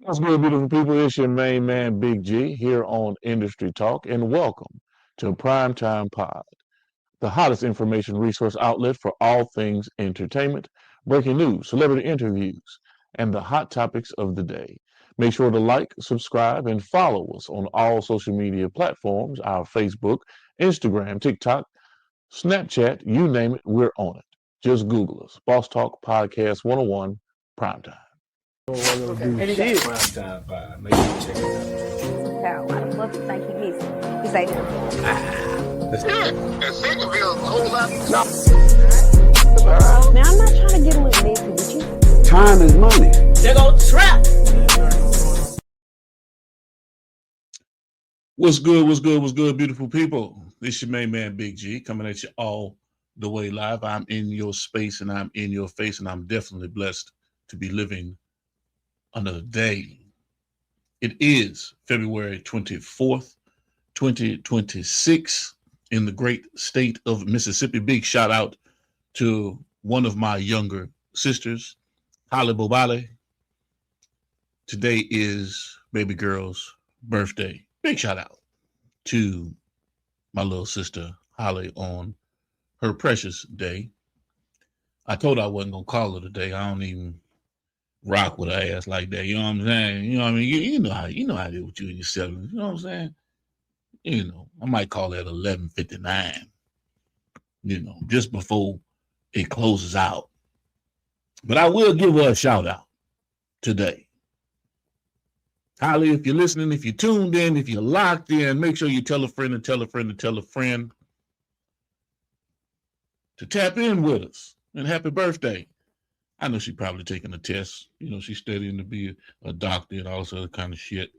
What's good, beautiful people? It's your main man, Big G, here on Industry Talk, and welcome to Primetime Pod, the hottest information resource outlet for all things entertainment, breaking news, celebrity interviews, and the hot topics of the day. Make sure to like, subscribe, and follow us on all social media platforms, our Facebook, Instagram, TikTok, Snapchat, you name it, we're on it. Just Google us, Boss Talk Podcast 101 Primetime. And he got prime time vibe. Make sure you check it How the fuck you think he is? He's like, And Centerville's a whole lot. now I'm not trying to get a little messy with you. Time is money. out. They're gonna trap. What's good, beautiful people? This your main man, Big G, coming at you all the way live. I'm in your space and I'm in your face, and I'm definitely blessed to be living another day. It is February 24th, 2026 in the great state of Mississippi. Big shout out to one of my younger sisters, Holly Bobale. Today is baby girl's birthday. Big shout out to my little sister, Holly, on her precious day. I told her I wasn't going to call her today. I don't even rock with her ass like that. You know what I'm saying? You know what I mean? You know how it is with you and your siblings. You know what I'm saying? You know, I might call it 11:59. You know, just before it closes out. But I will give her a shout out today. Holly, if you're listening, if you're tuned in, if you're locked in, make sure you tell a friend and tell a friend and tell a friend to tap in with us. And happy birthday. I know she's probably taking a test. You know, she's studying to be a doctor and all this other kind of shit.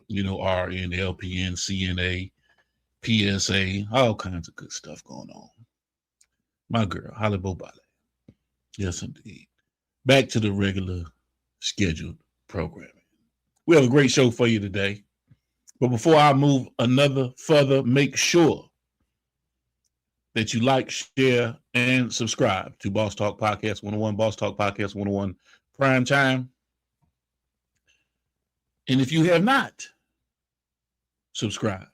You know, RN, LPN, CNA, PSA, all kinds of good stuff going on. My girl, Holly Bobale. Yes, indeed. Back to the regular scheduled programming. We have a great show for you today. But before I move further, make sure that you like, share, and subscribe to Boss Talk Podcast 101, Boss Talk Podcast 101 Prime Time. And if you have not subscribed,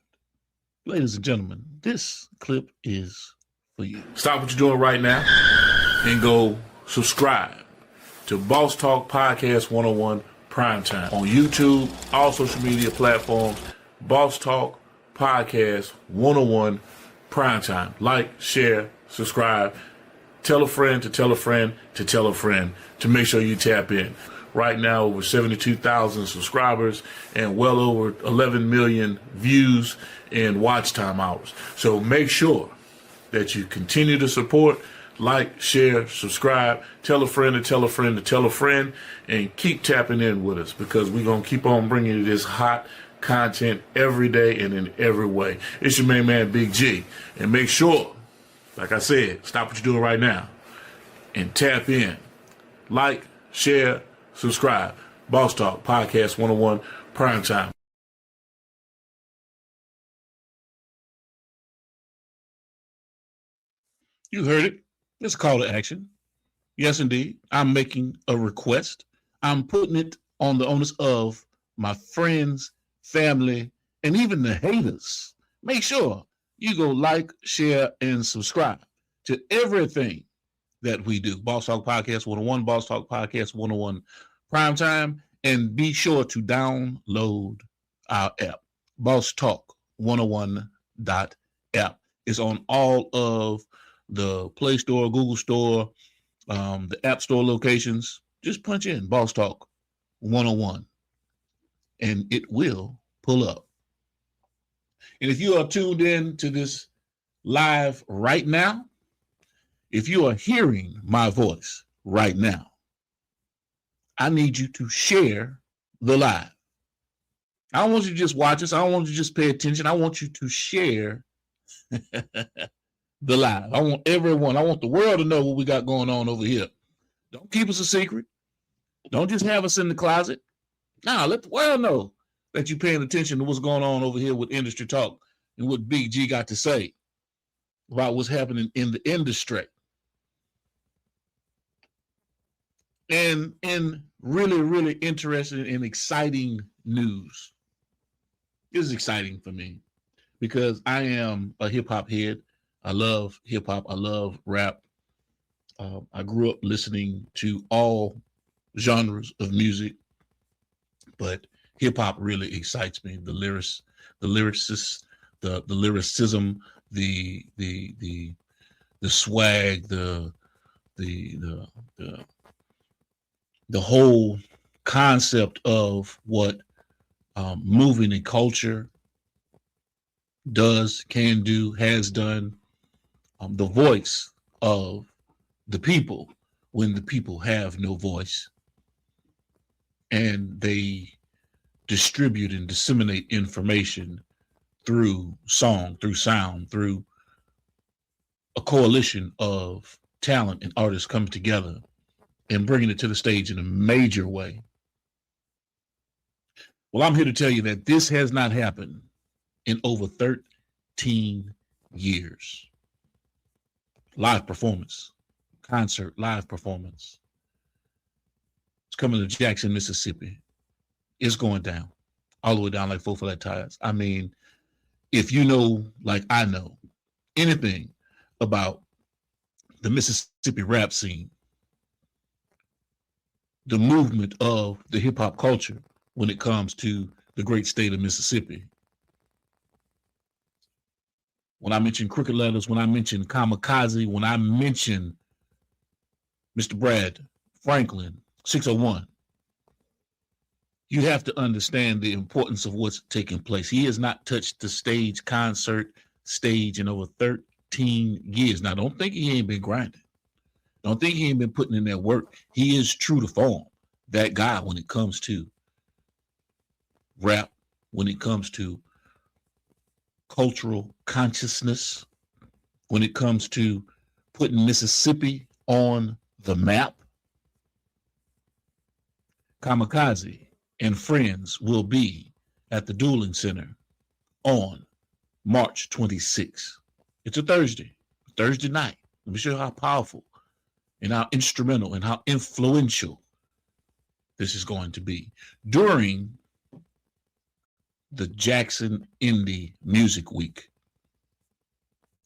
ladies and gentlemen, this clip is for you. Stop what you're doing right now and go subscribe to Boss Talk Podcast 101 Prime Time on YouTube, all social media platforms, Boss Talk Podcast 101 Prime Time. Like, share, subscribe, tell a friend to tell a friend to tell a friend to make sure you tap in. Right now, over 72,000 subscribers and well over 11 million views and watch time hours. So make sure that you continue to support, like, share, subscribe, tell a friend to tell a friend to tell a friend, and keep tapping in with us because we're going to keep on bringing you this hot content every day and in every way. It's your main man, Big G. And make sure, like I said, stop what you're doing right now and tap in. Like, share, subscribe. Boss Talk Podcast 101 Prime Time. You heard it. It's a call to action. Yes, indeed. I'm making a request. I'm putting it on the onus of my friends, family, and even the haters. Make sure you go like, share, and subscribe to everything that we do. Boss Talk Podcast 101, Boss Talk Podcast 101 Prime Time, and be sure to download our app, Boss Talk 101.app. It's on all of the Play Store, Google Store, the App Store locations. Just punch in Boss Talk 101 and it will pull up. And if you are tuned in to this live right now, if you are hearing my voice right now, I need you to share the live. I don't want you to just watch us. I don't want you to just pay attention. I want you to share the live. I want the world to know what we got going on over here. Don't keep us a secret. Don't just have us in the closet. Now, let the world know that you're paying attention to what's going on over here with Industry Talk and what Big G got to say about what's happening in the industry. And in really, really interesting and exciting news. This is exciting for me because I am a hip hop head. I love hip hop. I love rap. I grew up listening to all genres of music, but hip hop really excites me. The lyricists, the lyricism, the swag, the whole concept of what moving and culture does, can do, has done, the voice of the people when the people have no voice, and they distribute and disseminate information through song, through sound, through a coalition of talent and artists coming together and bringing it to the stage in a major way. Well, I'm here to tell you that this has not happened in over 13 years. Live performance, concert, live performance. It's coming to Jackson, Mississippi. It's going down, all the way down like 4 flat tires. I mean, if you know, like I know, anything about the Mississippi rap scene, the movement of the hip hop culture when it comes to the great state of Mississippi. When I mention Crooked Letters, when I mention Kamikaze, when I mention Mr. Brad Franklin, 601, you have to understand the importance of what's taking place. He has not touched the concert stage in over 13 years. Now, don't think he ain't been grinding. Don't think he ain't been putting in that work. He is true to form, that guy when it comes to rap, when it comes to cultural consciousness, when it comes to putting Mississippi on the map. Kamikaze and friends will be at the Dueling Center on March 26th. It's a Thursday night. Let me show you how powerful and how instrumental and how influential this is going to be. During the Jackson Indie Music Week,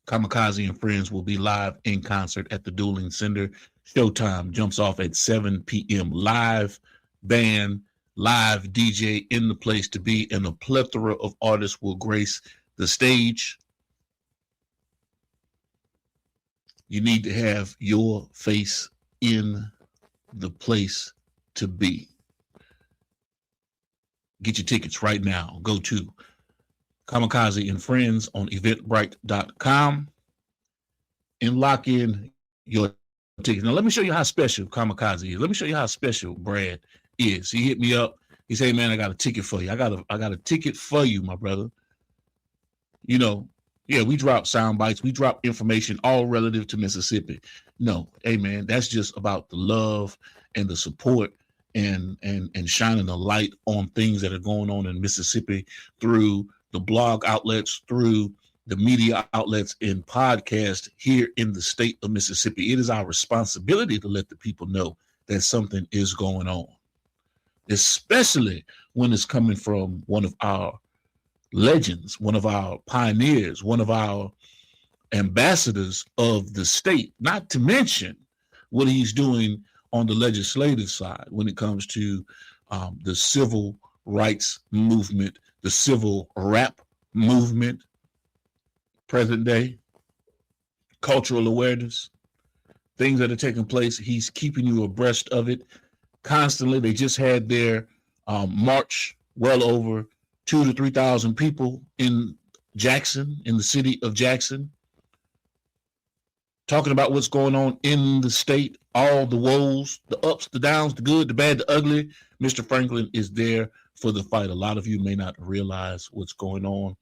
Kamikaze and friends will be live in concert at the Dueling Center. Showtime jumps off at 7 p.m. Live band, live DJ in the place to be, and a plethora of artists will grace the stage. You need to have your face in the place to be. Get your tickets right now. Go to Kamikaze and Friends on Eventbrite.com and lock in your tickets. Now, let me show you how special Kamikaze is. Let me show you how special Brad is. He hit me up. He said, "Hey, man, I got a ticket for you. I got a ticket for you, my brother." You know, yeah, we drop sound bites. We drop information all relative to Mississippi. No, hey, man, that's just about the love and the support and shining a light on things that are going on in Mississippi through the blog outlets, through the media outlets and podcasts here in the state of Mississippi. It is our responsibility to let the people know that something is going on, especially when it's coming from one of our legends, one of our pioneers, one of our ambassadors of the state, not to mention what he's doing on the legislative side when it comes to the civil rights movement, the civil rap movement, present day, cultural awareness, things that are taking place. He's keeping you abreast of it constantly. They just had their march, well over 2,000 to 3,000 people in Jackson, in the city of Jackson, talking about what's going on in the state, all the woes, the ups, the downs, the good, the bad, the ugly. Mr. Franklin is there for the fight. A lot of you may not realize what's going on,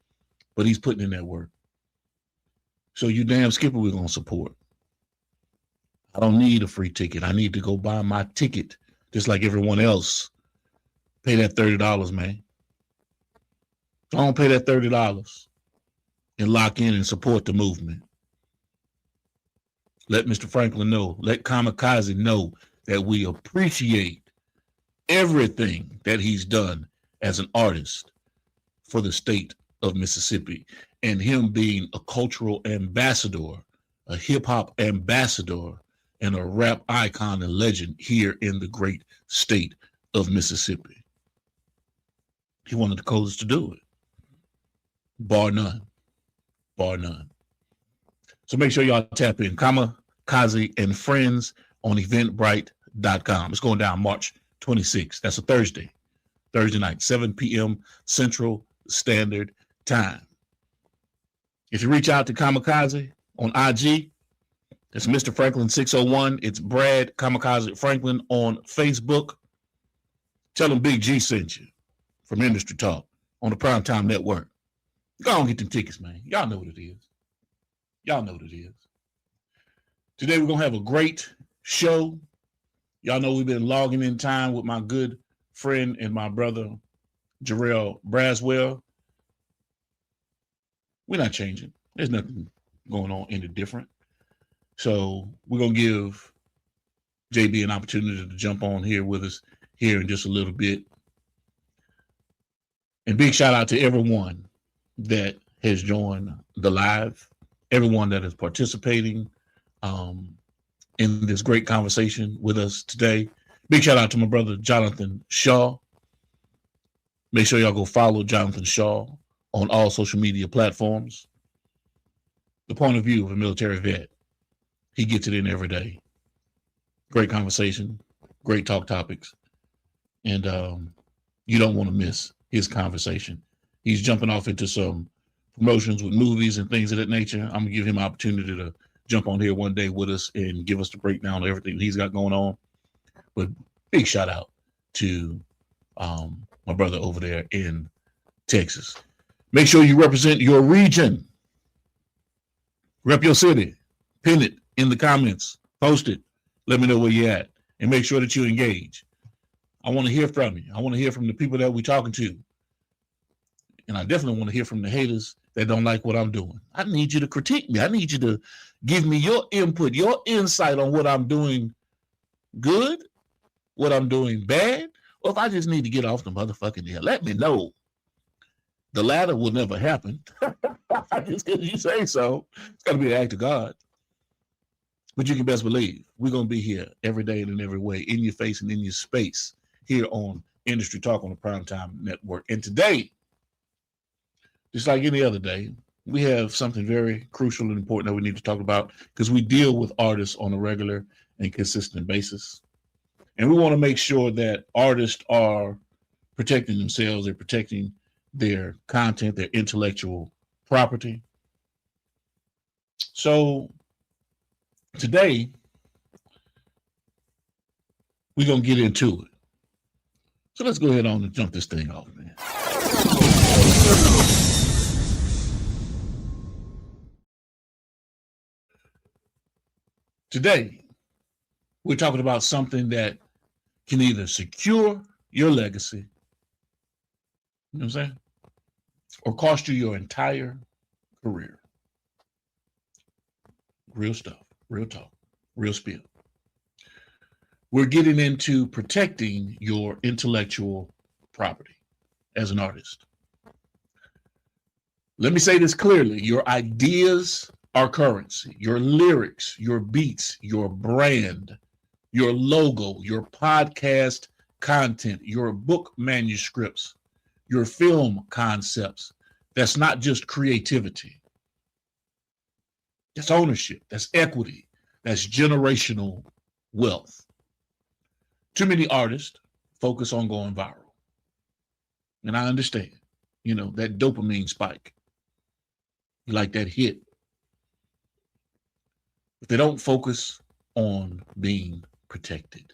but he's putting in that work. So you damn skipper we're going to support. I don't need a free ticket. I need to go buy my ticket just like everyone else. Pay that $30, man. Don't pay that $30 and lock in and support the movement. Let Mr. Franklin know, let Kamikaze know that we appreciate everything that he's done as an artist for the state of Mississippi, and him being a cultural ambassador, a hip-hop ambassador, and a rap icon and legend here in the great state of Mississippi. He one of the coldest to do it, bar none, bar none. So make sure y'all tap in Kamikaze and Friends on Eventbrite.com. It's going down March 26th. That's a Thursday night, 7 p.m. Central Standard Time. If you reach out to Kamikaze on IG, it's Mr. Franklin 601. It's Brad Kamikaze Franklin on Facebook. Tell them Big G sent you from Industry Talk on the Primetime Network. Go on, get them tickets, man. Y'all know what it is. Y'all know what it is. Today we're going to have a great show. Y'all know we've been logging in time with my good friend and my brother, Jarrell Braswell. We're not changing. There's nothing going on any different. So we're going to give JB an opportunity to jump on here with us here in just a little bit. And big shout out to everyone that has joined the live, everyone that is participating in this great conversation with us today. Big shout out to my brother, Jonathan Shaw. Make sure y'all go follow Jonathan Shaw on all social media platforms. The point of view of a military vet. He gets it in every day. Great conversation, great talk topics. And you don't want to miss his conversation. He's jumping off into some promotions with movies and things of that nature. I'm going to give him an opportunity to jump on here one day with us and give us the breakdown of everything he's got going on. But big shout out to my brother over there in Texas. Make sure you represent your region. Rep your city. Pin it in the comments. Post it. Let me know where you're at. And make sure that you engage. I want to hear from you. I want to hear from the people that we're talking to. And I definitely want to hear from the haters that don't like what I'm doing. I need you to critique me. I need you to give me your input, your insight on what I'm doing good, what I'm doing bad, or if I just need to get off the motherfucking hill. Let me know. The latter will never happen. Just because you say so. It's got to be an act of God. But you can best believe we're going to be here every day and in every way, in your face and in your space, here on Industry Talk on the Primetime Network. And today, just like any other day, we have something very crucial and important that we need to talk about because we deal with artists on a regular and consistent basis. And we want to make sure that artists are protecting themselves, they're protecting their content, their intellectual property. So today, we're going to get into it. So let's go ahead on and jump this thing off, man. Today, we're talking about something that can either secure your legacy, you know what I'm saying, or cost you your entire career. Real stuff, real talk, real spill. We're getting into protecting your intellectual property as an artist. Let me say this clearly. Your ideas are currency. Your lyrics, your beats, your brand, your logo, your podcast content, your book manuscripts, your film concepts. That's not just creativity. That's ownership. That's equity. That's generational wealth. Too many artists focus on going viral. And I understand, you know, that dopamine spike. You like that hit. But they don't focus on being protected.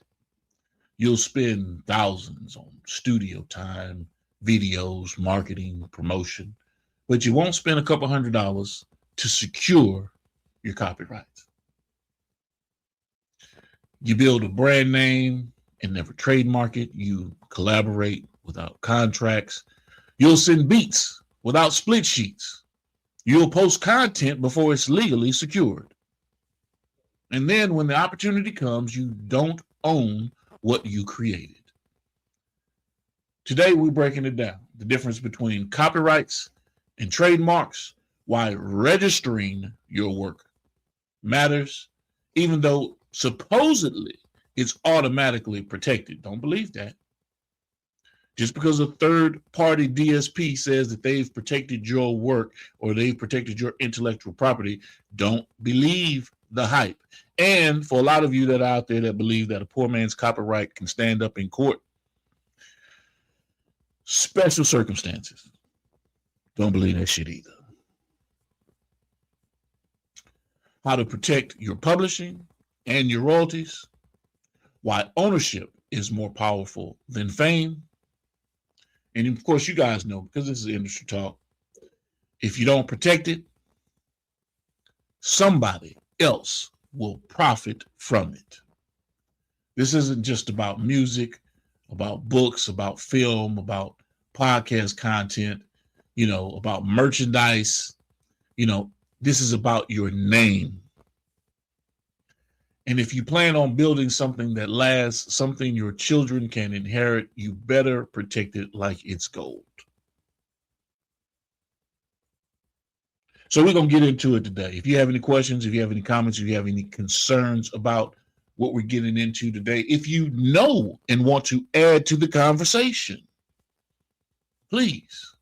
You'll spend thousands on studio time, videos, marketing, promotion, but you won't spend a couple $100 to secure your copyrights. You build a brand name and never trademark it. You collaborate without contracts. You'll send beats without split sheets. You'll post content before it's legally secured. And then when the opportunity comes, you don't own what you created. Today, we're breaking it down. The difference between copyrights and trademarks, why registering your work matters, even though supposedly it's automatically protected. Don't believe that. Just because a third-party DSP says that they've protected your work or they've protected your intellectual property, don't believe the hype. And for a lot of you that are out there that believe that a poor man's copyright can stand up in court, special circumstances. Don't believe that shit either. How to protect your publishing and your royalties, why ownership is more powerful than fame. And of course, you guys know, because this is industry talk, if you don't protect it, somebody else will profit from it. This isn't just about music, about books, about film, about podcast content, about merchandise. This is about your name. And if you plan on building something that lasts, something your children can inherit, you better protect it like it's gold. So we're going to get into it today. If you have any questions, if you have any comments, if you have any concerns about what we're getting into today, if you know and want to add to the conversation, please,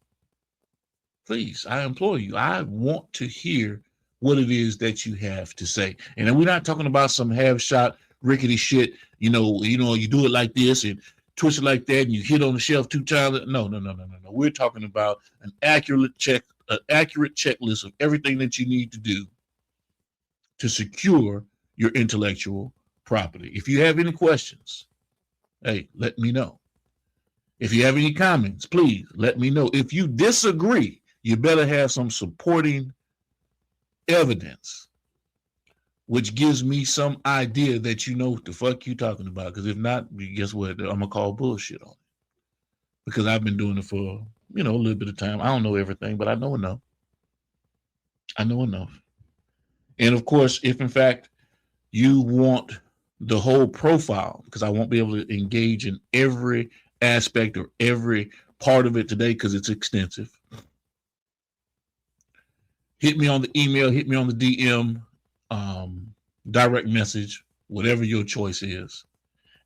I implore you, I want to hear what it is that you have to say. And then we're not talking about some half-shot rickety shit, you do it like this and twist it like that and you hit on the shelf 2 times. No. We're talking about an accurate checklist of everything that you need to do to secure your intellectual property. If you have any questions, hey, let me know. If you have any comments, please let me know. If you disagree, you better have some supporting evidence, which gives me some idea that you know what the fuck you talking about. Because if not, guess what? I'm gonna call bullshit on it. Because I've been doing it for a little bit of time. I don't know everything, but I know enough. And of course, if in fact you want the whole profile, because I won't be able to engage in every aspect or every part of it today because it's extensive. Hit me on the email, hit me on the DM, direct message, whatever your choice is.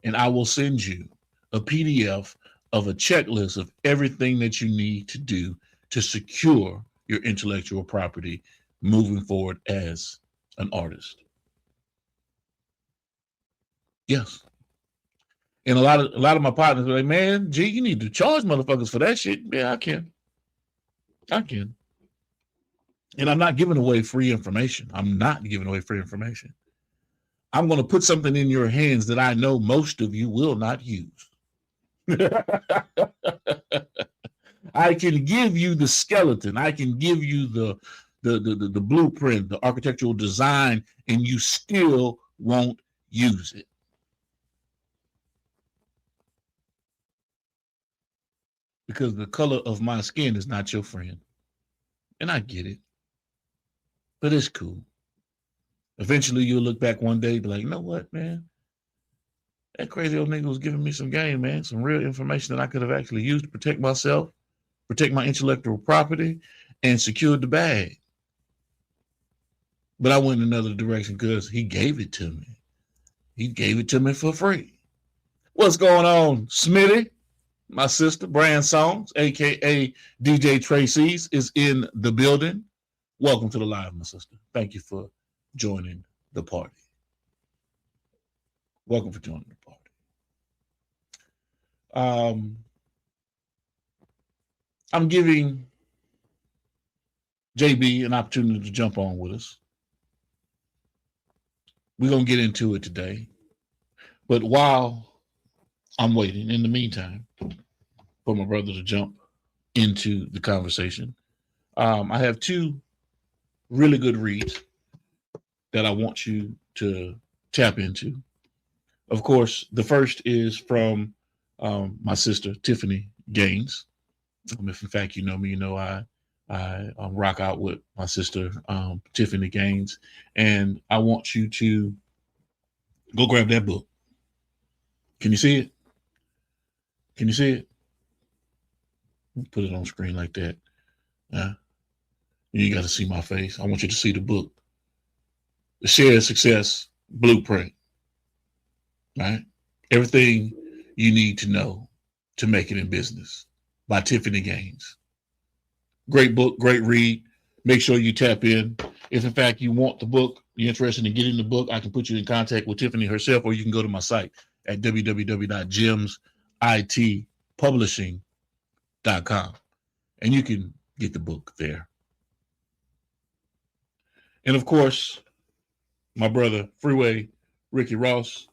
And I will send you a PDF of a checklist of everything that you need to do to secure your intellectual property moving forward as an artist. Yes. And a lot of my partners are like, man, G, you need to charge motherfuckers for that shit. Yeah, I can. And I'm not giving away free information. I'm going to put something in your hands that I know most of you will not use. I can give you the skeleton. I can give you the blueprint, the architectural design, and you still won't use it. Because the color of my skin is not your friend. And I get it. But it's cool. Eventually, you'll look back one day and be like, you know what, man? That crazy old nigga was giving me some game, man. Some real information that I could have actually used to protect myself, protect my intellectual property, and secured the bag. But I went in another direction because he gave it to me. He gave it to me for free. What's going on, Smitty? My sister, Brand Songs, a.k.a. DJ Tracy's, is in the building. Welcome to the live, my sister. Thank you for joining the party. I'm giving JB an opportunity to jump on with us. We're going to get into it today. But while I'm waiting, in the meantime, for my brother to jump into the conversation, I have 2 really good reads that I want you to tap into. Of course, the first is from my sister, Tiffany Gaines. If in fact you know me, you know I rock out with my sister, Tiffany Gaines. And I want you to go grab that book. Can you see it? Put it on screen like that. You got to see my face. I want you to see the book, The Shared Success Blueprint. Right? Everything you need to know to make it in business by Tiffany Gaines. Great book, great read. Make sure you tap in. If in fact you want the book, you're interested in getting the book, I can put you in contact with Tiffany herself, or you can go to my site at www.gemsitpublishing.com and you can get the book there. And of course, my brother, Freeway Ricky Ross.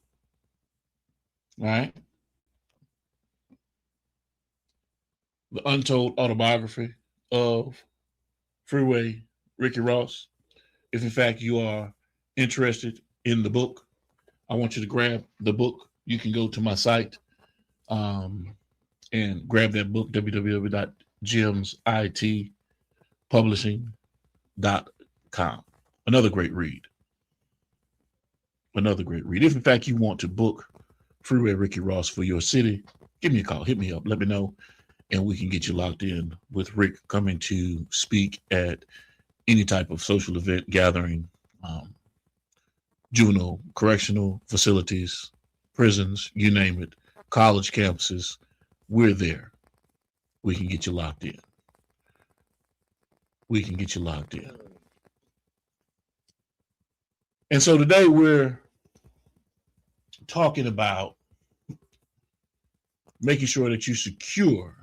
All right. The Untold Autobiography of Freeway Ricky Ross. If in fact you are interested in the book, I want you to grab the book. You can go to my site and grab that book, www.gemsitpublishing.com. Another great read. If in fact you want to book Freeway Ricky Ross for your city, give me a call, hit me up, let me know, and we can get you locked in with Rick coming to speak at any type of social event, gathering, juvenile correctional facilities, prisons, you name it, college campuses. We're there. We can get you locked in. And so today we're talking about making sure that you secure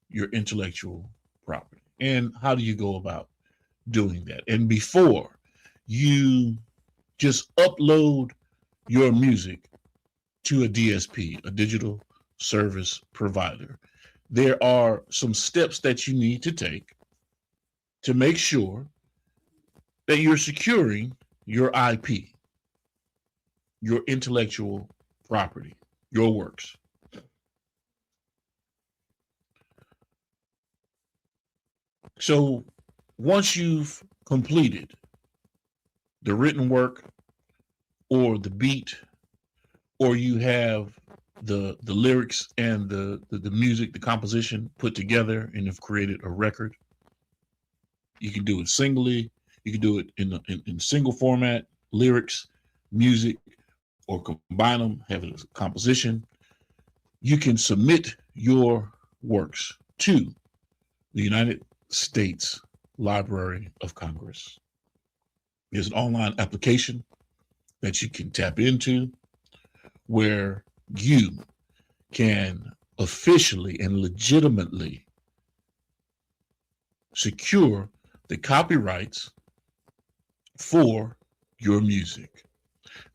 your intellectual property. And how do you go about doing that? And before you just upload your music to a DSP, a digital service provider, there are some steps that you need to take to make sure that you're securing your IP, your intellectual property, your works. So once you've completed the written work or the beat, or you have the lyrics and the music, the composition put together and have created a record, you can do it singly, you can do it in single format, lyrics, music, or combine them, have it as a composition. You can submit your works to the United States Library of Congress. There's an online application that you can tap into where you can officially and legitimately secure the copyrights for your music.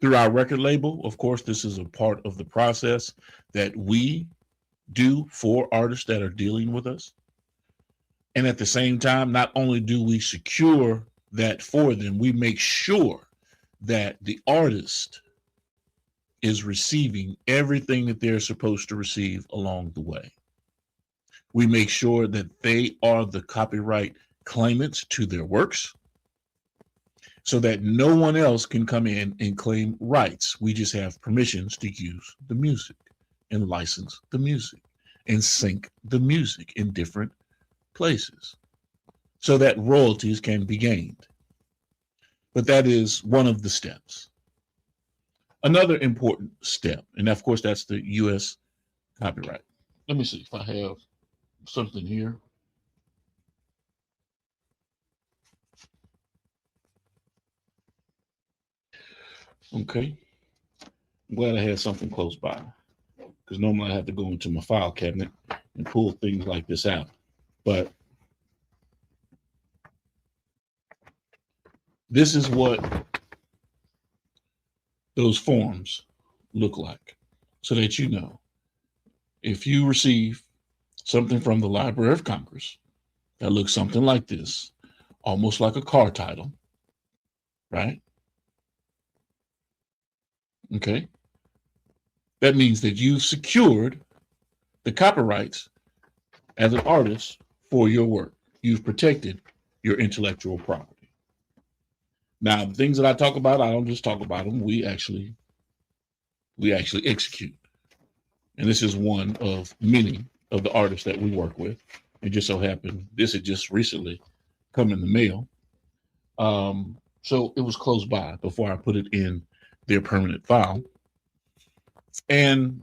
Through our record label, of course, this is a part of the process that we do for artists that are dealing with us. And at the same time, not only do we secure that for them, we make sure that the artist is receiving everything that they're supposed to receive along the way. We make sure that they are the copyright claimants to their works so that no one else can come in and claim rights. We just have permissions to use the music and license the music and sync the music in different places so that royalties can be gained. But that is one of the steps. Another important step, and of course, that's the U.S. copyright. Let me see if I have something here. Okay. I'm glad I had something close by, because normally I have to go into my file cabinet and pull things like this out. But this is what those forms look like, so that you know if you receive something from the Library of Congress that looks something like this, almost like a car title, right? Okay. That means that you've secured the copyrights as an artist for your work. You've protected your intellectual property. Now, the things that I talk about, I don't just talk about them. We actually execute. And this is one of many of the artists that we work with. It just so happened this had just recently come in the mail. So it was close by before I put it in their permanent file. And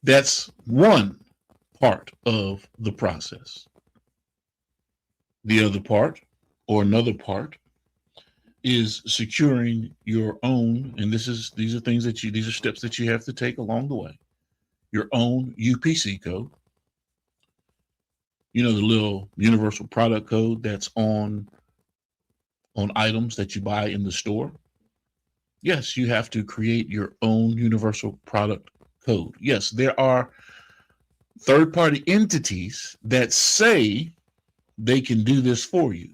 that's one part of the process. The other part, or another part, is securing your own, and these are things that these are steps that you have to take along the way. Your own UPC code. You know, the little universal product code that's on items that you buy in the store. Yes, you have to create your own universal product code. Yes, there are third-party entities that say they can do this for you,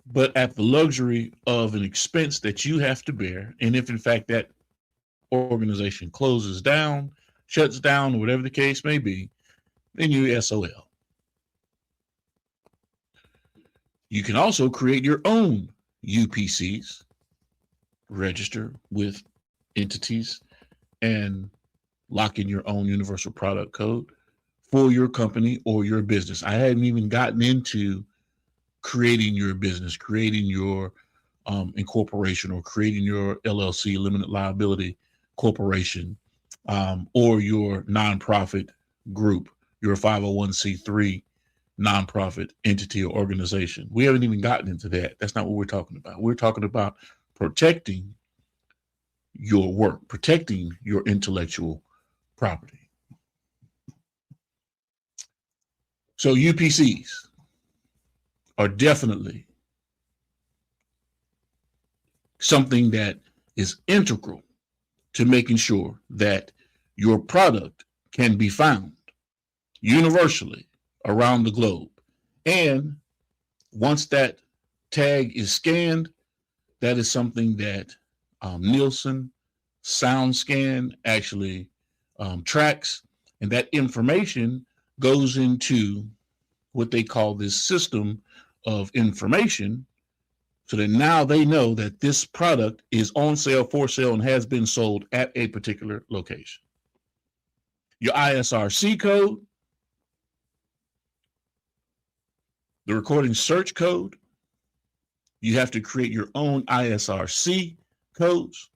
but at the luxury of an expense that you have to bear. And if in fact that organization closes down, shuts down, or whatever the case may be, then you SOL. You can also create your own UPCs, register with entities, and lock in your own universal product code for your company or your business. I hadn't even gotten into creating your business, creating your incorporation, or creating your LLC, limited liability corporation, or your nonprofit group, your 501c3 nonprofit entity or organization. We haven't even gotten into that. That's not what we're talking about. We're talking about protecting your work, protecting your intellectual property. So UPCs are definitely something that is integral to making sure that your product can be found universally around the globe. And once that tag is scanned, that is something that Nielsen SoundScan actually tracks, and that information goes into what they call this system of information, so that now they know that this product is on sale, for sale, and has been sold at a particular location. Your ISRC code, the recording search code, you have to create your own ISRC codes.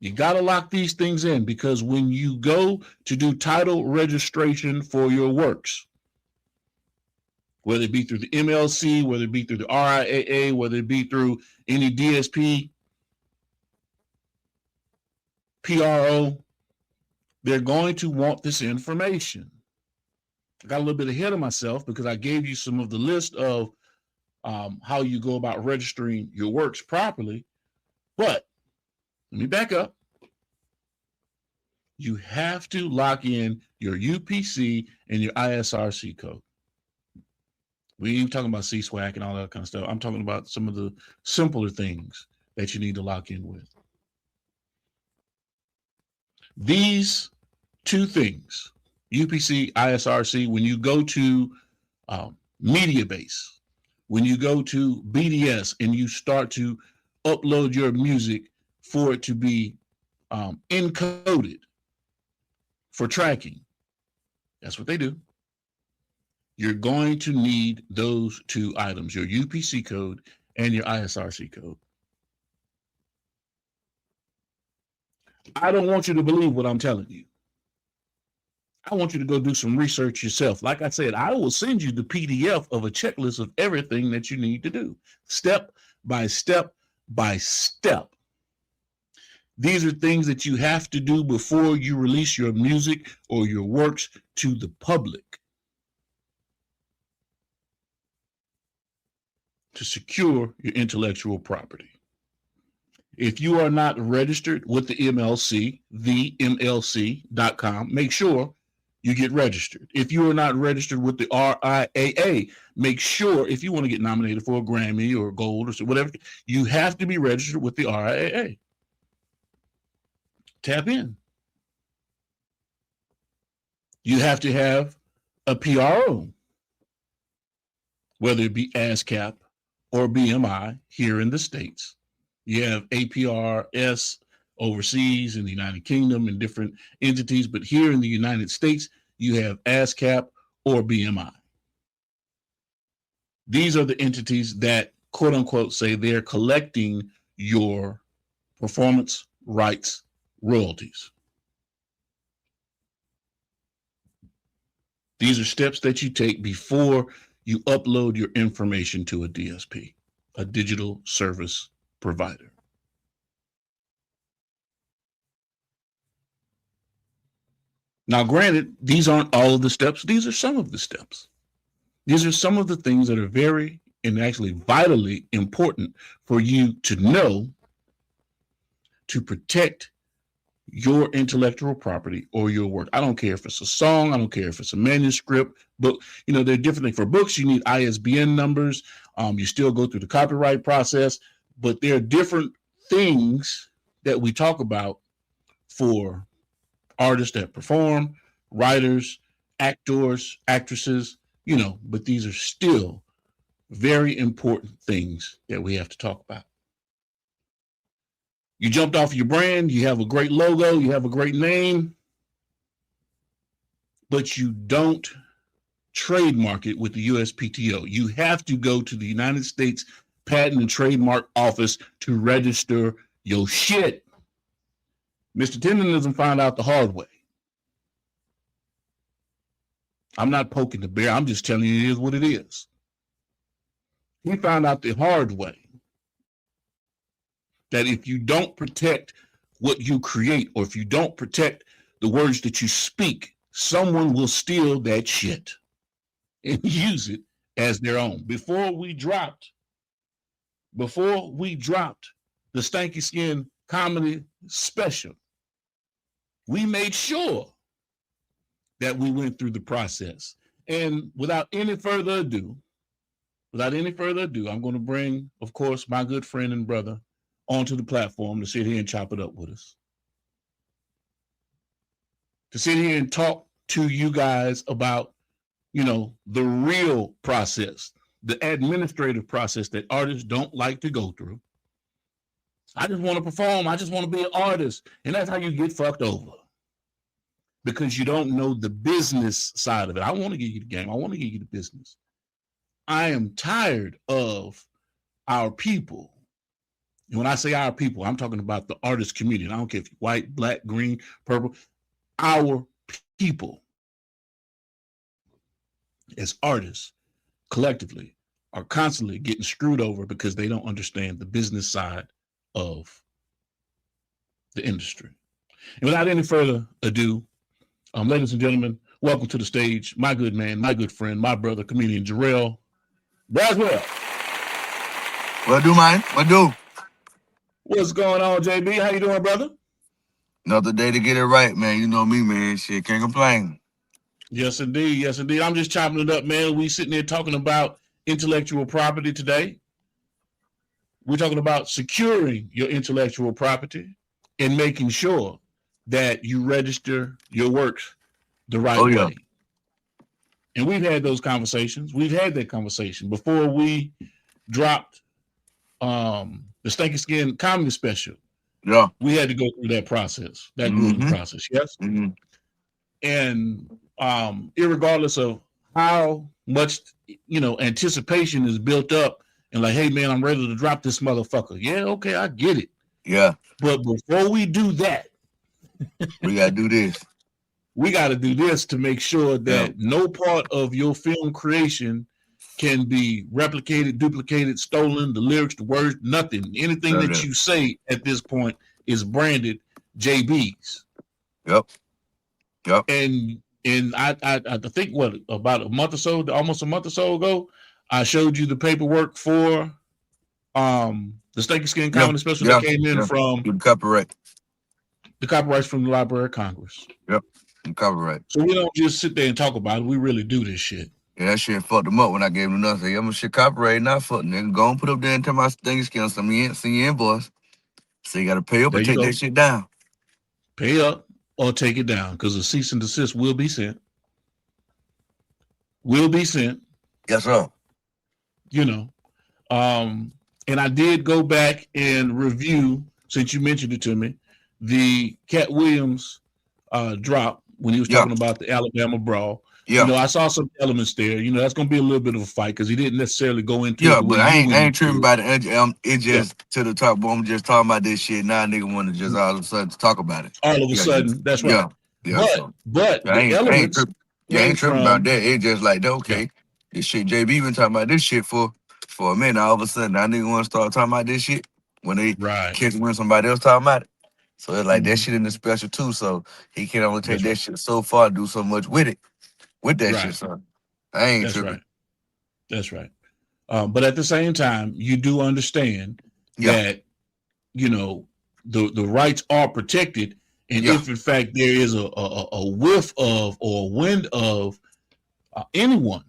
You got to lock these things in, because when you go to do title registration for your works, whether it be through the MLC, whether it be through the RIAA, whether it be through any DSP, PRO, they're going to want this information. I got a little bit ahead of myself because I gave you some of the list of how you go about registering your works properly. But let me back up. You have to lock in your UPC and your ISRC code. We ain't talking about CSWAC and all that kind of stuff. I'm talking about some of the simpler things that you need to lock in with. These two things, UPC, ISRC, when you go to Mediabase, when you go to BDS and you start to upload your music for it to be encoded for tracking, that's what they do. You're going to need those two items, your UPC code and your ISRC code. I don't want you to believe what I'm telling you. I want you to go do some research yourself. Like I said, I will send you the PDF of a checklist of everything that you need to do, step by step by step. These are things that you have to do before you release your music or your works to the public, to secure your intellectual property. If you are not registered with the MLC, themlc.com, make sure you get registered. If you are not registered with the RIAA, make sure, if you want to get nominated for a Grammy or gold or whatever, you have to be registered with the RIAA. Tap in. You have to have a PRO, whether it be ASCAP or BMI here in the States. You have APRS overseas in the United Kingdom and different entities. But here in the United States, you have ASCAP or BMI. These are the entities that, quote unquote, say they're collecting your performance rights royalties. These are steps that you take before you upload your information to a DSP, a digital service provider. Now, granted, these aren't all of the steps. These are some of the steps. These are some of the things that are very and actually vitally important for you to know to protect your intellectual property or your work. I don't care if it's a song. I don't care if it's a manuscript, book. You know, there are different things. For books, you need ISBN numbers. You still go through the copyright process, but there are different things that we talk about for artists that perform, writers, actors, actresses, you know, but these are still very important things that we have to talk about. You jumped off your brand, you have a great logo, you have a great name, but you don't trademark it with the USPTO. You have to go to the United States Patent and Trademark Office to register your shit. Mr. Tendenism found out the hard way. I'm not poking the bear. I'm just telling you it is what it is. He found out the hard way that if you don't protect what you create, or if you don't protect the words that you speak, someone will steal that shit and use it as their own. Before we dropped the Stanky Skin comedy special, we made sure that we went through the process. And without any further ado, I'm going to bring, of course, my good friend and brother onto the platform to sit here and chop it up with us. To sit here and talk to you guys about, you know, the real process, the administrative process that artists don't like to go through. I just want to perform. I just want to be an artist. And that's how you get fucked over. Because you don't know the business side of it. I want to give you the game. I want to give you the business. I am tired of our people. And when I say our people, I'm talking about the artist community. I don't care if you're white, black, green, purple. Our people as artists collectively are constantly getting screwed over because they don't understand the business side of the industry. And without any further ado, ladies and gentlemen, welcome to the stage, my good man, my good friend, my brother, comedian Jarrell Braswell. What do, man? What do? What's going on, JB? How you doing, brother? Another day to get it right, man. You know me, man. Shit, can't complain. Yes, indeed. Yes, indeed. I'm just chopping it up, man. We sitting there talking about intellectual property today. We're talking about securing your intellectual property and making sure that you register your works the right way. And we've had those conversations. We've had that conversation before we dropped the Stanky Skin comedy special. Yeah. We had to go through that process, that grooming process, yes? Mm-hmm. And irregardless of how much, you know, anticipation is built up and like, hey, man, I'm ready to drop this motherfucker. Yeah, okay, I get it. Yeah. But before we do that, we got to do this. We got to do this to make sure that no part of your film creation can be replicated, duplicated, stolen, the lyrics, the words, nothing. Anything that you say at this point is branded JB's. Yep. And I think about a month or so, almost a month or so ago, I showed you the paperwork for the Stanky Skin comedy special that came in from the copyright. The copyrights from the Library of Congress. Yep. The copyright. So we don't just sit there and talk about it. We really do this shit. Yeah, that shit fucked them up when I gave them nothing. I'm gonna shit copyright, not fuck nigga. Go and put up there and tell my Stanky Skin, send your invoice. So you gotta pay up and take that shit down. Pay up or take it down, because a cease and desist will be sent. Yes, sir. You know. And I did go back and review, since you mentioned it to me, the Cat Williams drop when he was talking about the Alabama brawl. Yeah. You know, I saw some elements there. You know, that's going to be a little bit of a fight because he didn't necessarily go into it. Yeah, but I ain't tripping about it. It just to the top. But I'm just talking about this shit. Now nigga want to just all of a sudden talk about it. All of a sudden, that's right. Yeah. But the elements. I ain't tripping about that. It's just like, okay, this shit, JB been talking about this shit for a minute. All of a sudden, now nigga want to start talking about this shit when they catch when somebody else talking about it. So it's like that shit in the special too. So he can only take that shit so far, do so much with it. With that shit, son. I ain't tripping. That's right. But at the same time, you do understand that, you know, the rights are protected. And if in fact there is a whiff of or a wind of anyone,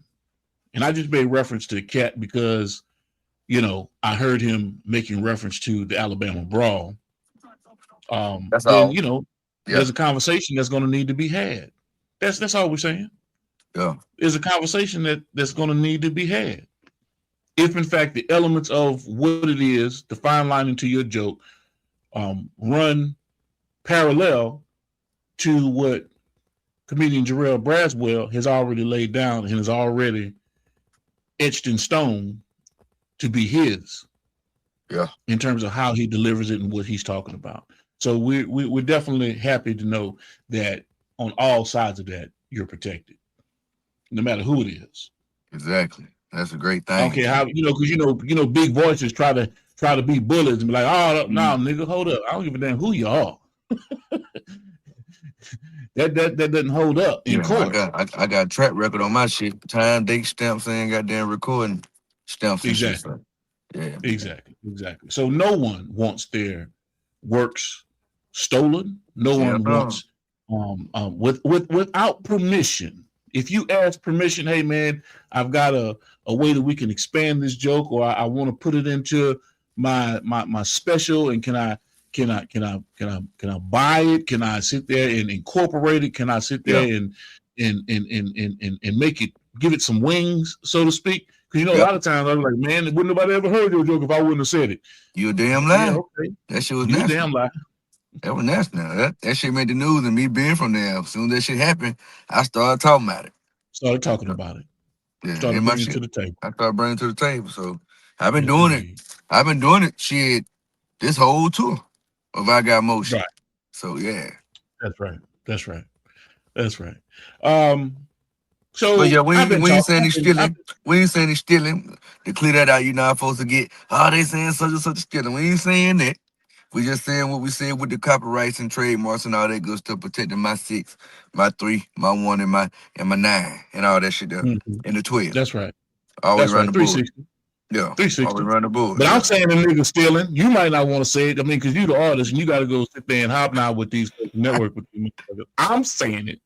and I just made reference to the Cat because, you know, I heard him making reference to the Alabama brawl. That's all. You know, there's a conversation that's going to need to be had. That's all we're saying. Yeah, there's a conversation that's going to need to be had. If in fact the elements of what it is, the fine line into your joke, run parallel to what comedian Jarrell Braswell has already laid down and is already etched in stone to be his. Yeah. In terms of how he delivers it and what he's talking about. So we're definitely happy to know that on all sides of that, you're protected. No matter who it is. Exactly. That's a great thing. I don't care how, you know, because you know, big voices try to be bullies and be like, oh no, nigga, hold up. I don't give a damn who you are. that doesn't hold up in court. I got a track record on my shit. Time, date, stamps, and goddamn recording stamps. Exactly. Yeah. Exactly. So no one wants their works stolen. No one wants without permission. If you ask permission, hey man, I've got a way that we can expand this joke, or I want to put it into my special, and can I buy it? Can I sit there and incorporate it? Can I sit there and make it, give it some wings, so to speak? Because you know, a lot of times I'm like, man, wouldn't nobody ever heard your joke if I wouldn't have said it. You a damn lie. Yeah, okay. That shit was nasty. nasty. You a damn lie. That was nasty. Now that shit made the news, and me being from there, as soon as that shit happened, I started talking about it. Started talking about it. Yeah, started bringing it to the table. I started bringing it to the table. So I've been doing it. I've been doing it, shit, this whole tour of I Got Motion. Right. So yeah. That's right. So but yeah, we ain't saying he's stealing. We ain't saying he's stealing. To clear that out, you're not supposed to get, they saying such and such stealing. We ain't saying that. We just saying what we said with the copyrights and trademarks and all that good stuff, protecting my 6, my 3, my 1, and my 9, and all that shit there. And the 12. That's right. Always run the board. 360. Yeah. 360. Always run the board. But I'm saying the nigga stealing. You might not want to say it. I mean, because you're the artist and you got to go sit there and hobnob with these network with these motherfuckers. I'm saying it.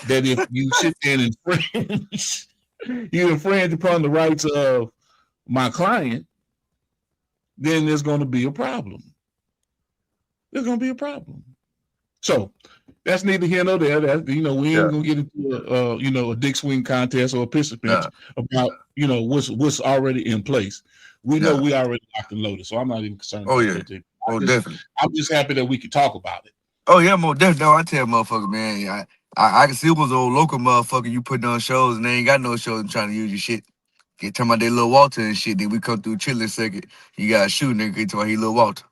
That if you sit there and infringe, you infringe upon the rights of my client, then there's going to be a problem. There's going to be a problem. So that's neither here nor there. That, you know, we ain't going to get into a dick swing contest or a pistol pinch about, you know, what's already in place. We know we already locked and loaded, so I'm not even concerned. Definitely. I'm just happy that we could talk about it. Oh yeah, more definitely. No, I tell motherfucker, man, I can see it was old local motherfucker you put on shows and they ain't got no shows and trying to use your shit. Get talking about that Lil Walter and shit. Then we come through chilling second. You got a shoot nigga. Get talking about he Lil Walter.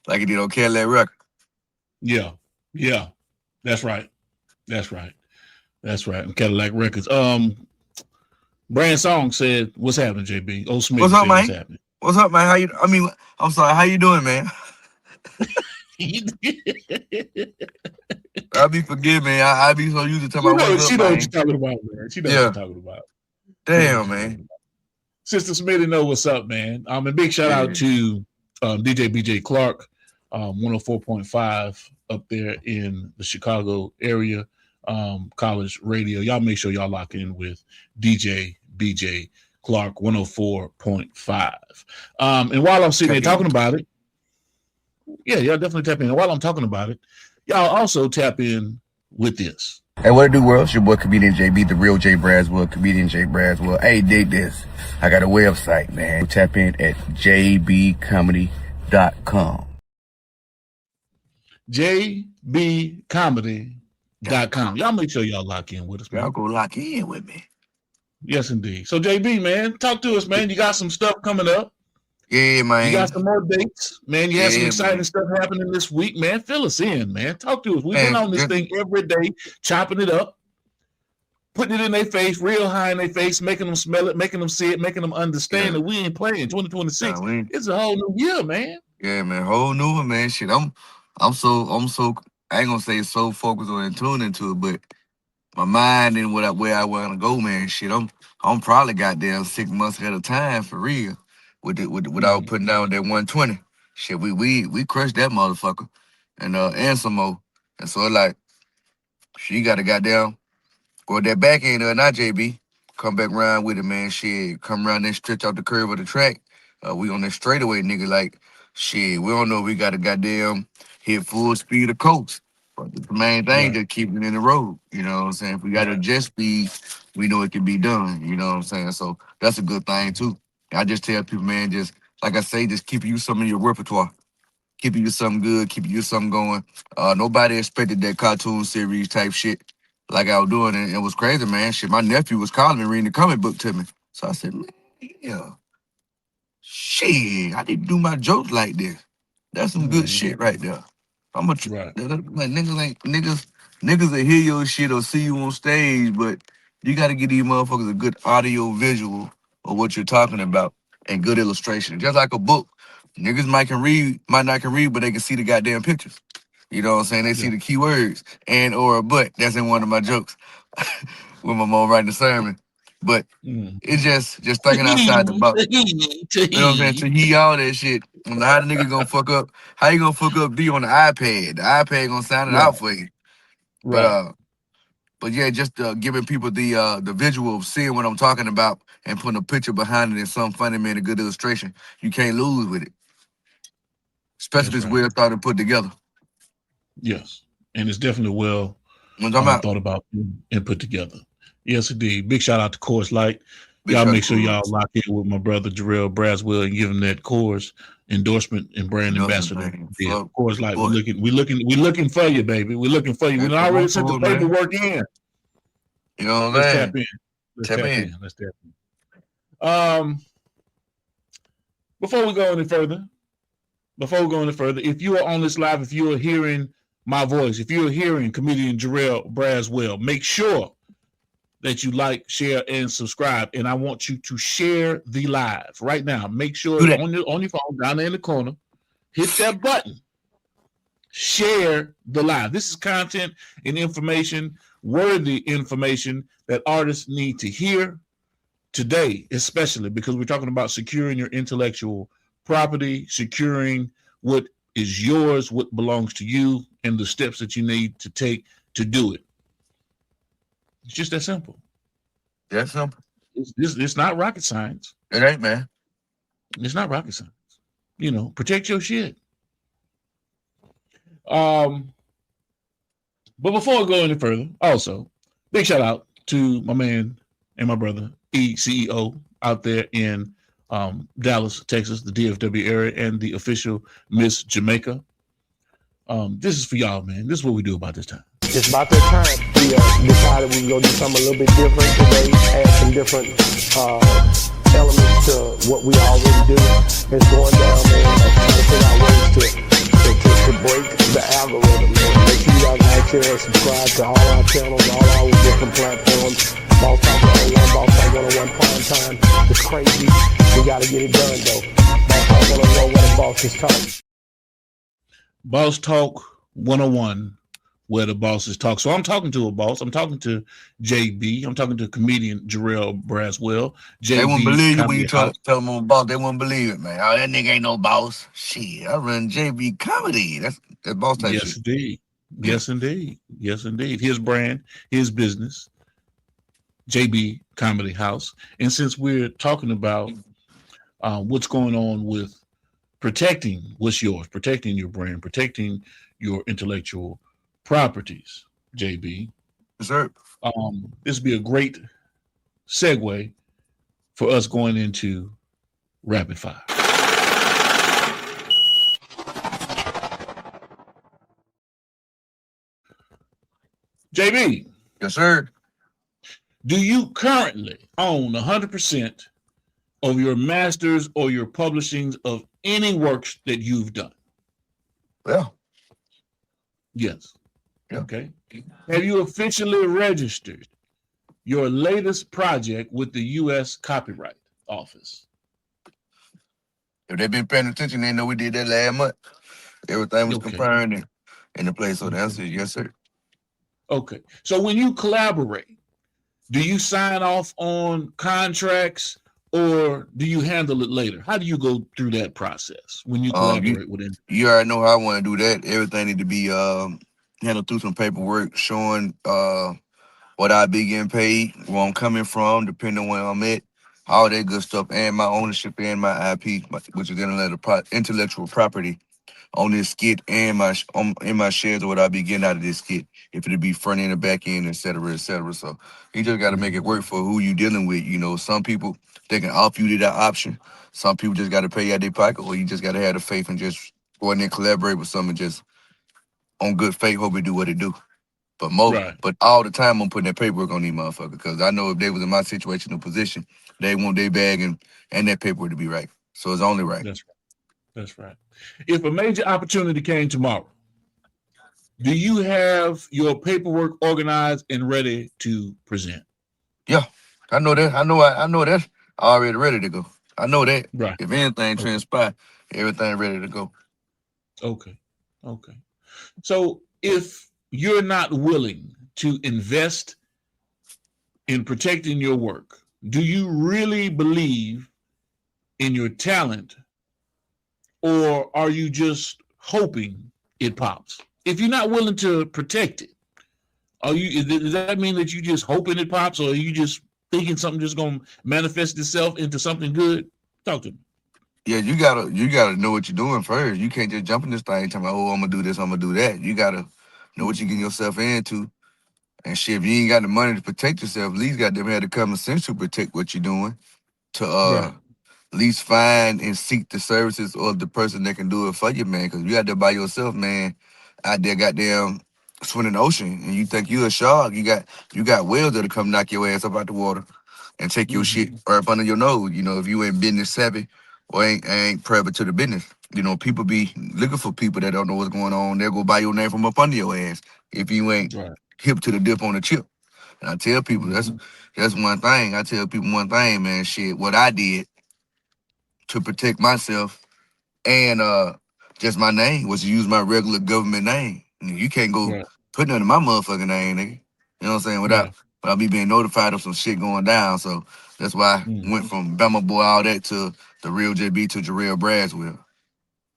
Like he did on Cadillac Record. Yeah. That's right. And Cadillac Records. Brand Song said, "What's happening, JB?" Old Smith. What's up, man? What's up, man? I'm sorry. How you doing, man? I'll be forgiving. I be so used to talking about what's up, she know what you're talking about, man. She knows what you're talking about. Damn, man. Sister Smitty know what's up, man. And big shout out to DJ BJ Clark, 104.5 up there in the Chicago area, college radio. Y'all make sure y'all lock in with DJ BJ Clark, 104.5. And while I'm sitting there talking about it, y'all definitely tap in. And while I'm talking about it, y'all also tap in with this. Hey, what it do, world? It's your boy, Comedian JB, the real J Braswell, Comedian J Braswell. Hey, dig this. I got a website, man. Tap in at jbcomedy.com. JBcomedy.com. Y'all make sure y'all lock in with us, man. Y'all go lock in with me. Yes, indeed. So, JB, man, talk to us, man. You got some stuff coming up. Yeah, man. You got some more dates, man. You had some exciting stuff happening this week, man. Fill us in, man. Talk to us. We've been on this thing every day, chopping it up, putting it in their face, real high in their face, making them smell it, making them see it, making them understand that we ain't playing. 2026, it's a whole new year, man. Yeah, man, whole new one, man. Shit, I'm so I ain't gonna say so focused on and tuned into it, but my mind and where I want to go, man. Shit, I'm probably goddamn 6 months ahead of time for real. Without putting down that 120. Shit, we crushed that motherfucker. And some more. And so like, she got to goddamn go that back end of not JB. Come back around with it, man. Shit, come around and stretch out the curve of the track. We on that straightaway, nigga. Like, shit, we don't know if we got to goddamn hit full speed of coast. But the main thing just keeping it in the road. You know what I'm saying? If we got to adjust speed, we know it can be done. You know what I'm saying? So that's a good thing too. I just tell people, man, just like I say, just keep you some of your repertoire. Keeping you something good, keeping you something going. Nobody expected that cartoon series type shit like I was doing. And it was crazy, man. Shit, my nephew was calling me, reading the comic book to me. So I said, man, yeah. Shit, I didn't do my jokes like this. That's some good shit right there. I'm a like niggas will hear your shit or see you on stage, but you got to give these motherfuckers a good audio visual of what you're talking about and good illustration. Just like a book, niggas might not can read, but they can see the goddamn pictures. You know what I'm saying? They see the keywords and or but. That's in one of my jokes with my mom writing the sermon. But it's just thinking outside the box. You know what I'm saying? To he all that shit. How the nigga gonna fuck up? How you gonna fuck up D on the iPad? The iPad gonna sound it out for you. But yeah, just giving people the visual of seeing what I'm talking about and putting a picture behind it and some funny man, a good illustration. You can't lose with it. Especially if it's well thought and put together. Yes. And it's definitely well thought about and put together. Yes, indeed. Big shout out to Coors Light. Y'all make sure y'all lock in with my brother Jarrell Braswell and give him that Coors endorsement and brand ambassador. Yeah, Coors Light. We looking for you, baby. We're looking for you. We already sent the paperwork in. You know what I'm saying? Let's tap in. Before we go any further, if you are on this live, if you are hearing my voice, if you're hearing comedian Jarrell Braswell, make sure that you like, share, and subscribe. And I want you to share the live right now. Make sure on your phone, down there in the corner, hit that button. Share the live. This is content and information, worthy information that artists need to hear today, especially because we're talking about securing your intellectual property, securing what is yours, what belongs to you, and the steps that you need to take to do it. It's just that simple. That's simple. It's not rocket science. It ain't, man. It's not rocket science. You know, protect your shit. But before we go any further, also, big shout out to my man and my brother, CEO, out there in Dallas, Texas, the DFW area, and the official Miss Jamaica. This is for y'all, man. This is what we do about this time. It's about that time. We decided we were going to do something a little bit different today, add some different elements to what we already do. It's going down there and trying to figure out ways to break the algorithm. Man. Make sure you guys like, share, and subscribe to all our channels, all our different platforms. Boss Talk 101, Boss Talk 101 Prime Time. It's crazy. We got to get it done, though. Boss Talk 101, where the bosses talk. Boss Talk 101, where the bosses talk. So I'm talking to a boss. I'm talking to JB. I'm talking to comedian Jarrell Braswell. They won't believe you when you tell them I'm a boss. They won't believe it, man. Oh, that nigga ain't no boss. Shit, I run JB Comedy. That's boss type shit. Indeed. Yes, indeed. Yes, indeed. His brand, his business, JB Comedy House. And since we're talking about what's going on with protecting what's yours, protecting your brand, protecting your intellectual properties, JB. Yes, sir. This would be a great segue for us going into rapid fire. JB. Yes, sir. Do you currently own 100% of your masters or your publishings of any works that you've done? Yeah. Yes. Yeah. Okay. Have you officially registered your latest project with the U.S. Copyright Office? If they've been paying attention, they know we did that last month. Everything was confirmed in the place. So the answer is yes, sir. Okay. So when you collaborate, do you sign off on contracts or do you handle it later? How do you go through that process when you collaborate with it? You already know how I want to do that. Everything need to be handled through some paperwork showing what I be getting paid, where I'm coming from, depending on where I'm at, all that good stuff, and my ownership and my IP, which is intellectual property on this skit and in my shares of what I be getting out of this skit, if it'd be front end or back end, et cetera, et cetera. So you just got to make it work for who you dealing with. You know, some people, they can offer you that option. Some people just got to pay out their pocket, or you just got to have the faith and just go in there and collaborate with someone just on good faith, hope it do what it do. But but all the time I'm putting that paperwork on these motherfuckers because I know if they was in my situation or position, they want their bag and that paperwork to be right. So it's only right. That's right. That's right. If a major opportunity came tomorrow, do you have your paperwork organized and ready to present? Yeah, I know that. I know that's already ready to go. I know that. Right. If anything transpire, everything ready to go. Okay. Okay. So if you're not willing to invest in protecting your work, do you really believe in your talent, or are you just hoping it pops? If you're not willing to protect it, does that mean that you just hoping it pops, or are you just thinking something just gonna manifest itself into something good? Talk to me. Yeah, you gotta know what you're doing first. You can't just jump in this thing talking about, oh, I'm gonna do this, I'm gonna do that. You gotta know what you're getting yourself into. And shit, if you ain't got the money to protect yourself, at least got them have the common sense to protect what you're doing. To at least find and seek the services of the person that can do it for you, man. Because you out there by yourself, man, out there goddamn swimming in the ocean, and you think you a shark. You got whales that'll come knock your ass up out the water and take your shit right up under your nose. You know, if you ain't business savvy or ain't private to the business. You know, people be looking for people that don't know what's going on. They'll go buy your name from up under your ass if you ain't hip to the dip on the chip. And I tell people that's one thing. I tell people one thing, man. Shit, what I did to protect myself and just my name was to use my regular government name. You can't go put nothing in my motherfucking name, nigga. You know what I'm saying? Without me being notified of some shit going down. So that's why I went from Bama Boy, all that, to the real JB to Jarrell Braswell.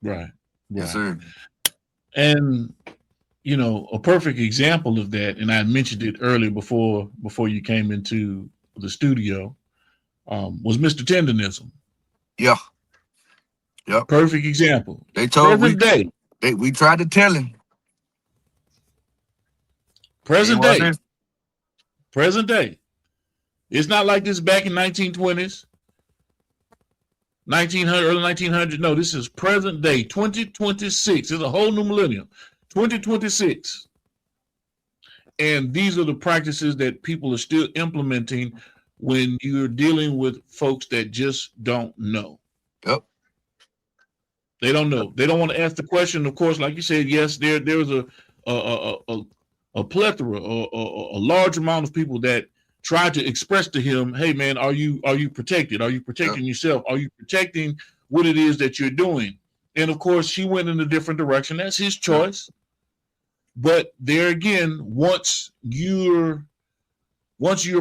Right. Yes, sir. And you know, a perfect example of that, and I mentioned it earlier before you came into the studio, was Mr. Tendenism. Yeah. Yep. Perfect example. They told we tried to tell him. Present day. It's not like this back in 1920s, 1900, early 1900s. No, this is present day, 2026. It's a whole new millennium, 2026. And these are the practices that people are still implementing when you're dealing with folks that just don't know. Yep. They don't know. They don't want to ask the question. Of course, like you said, yes, there's a plethora or a large amount of people that try to express to him, hey man, are you protected? Are you protecting yourself? Are you protecting what it is that you're doing? And of course, she went in a different direction. That's his choice. But there again, once you're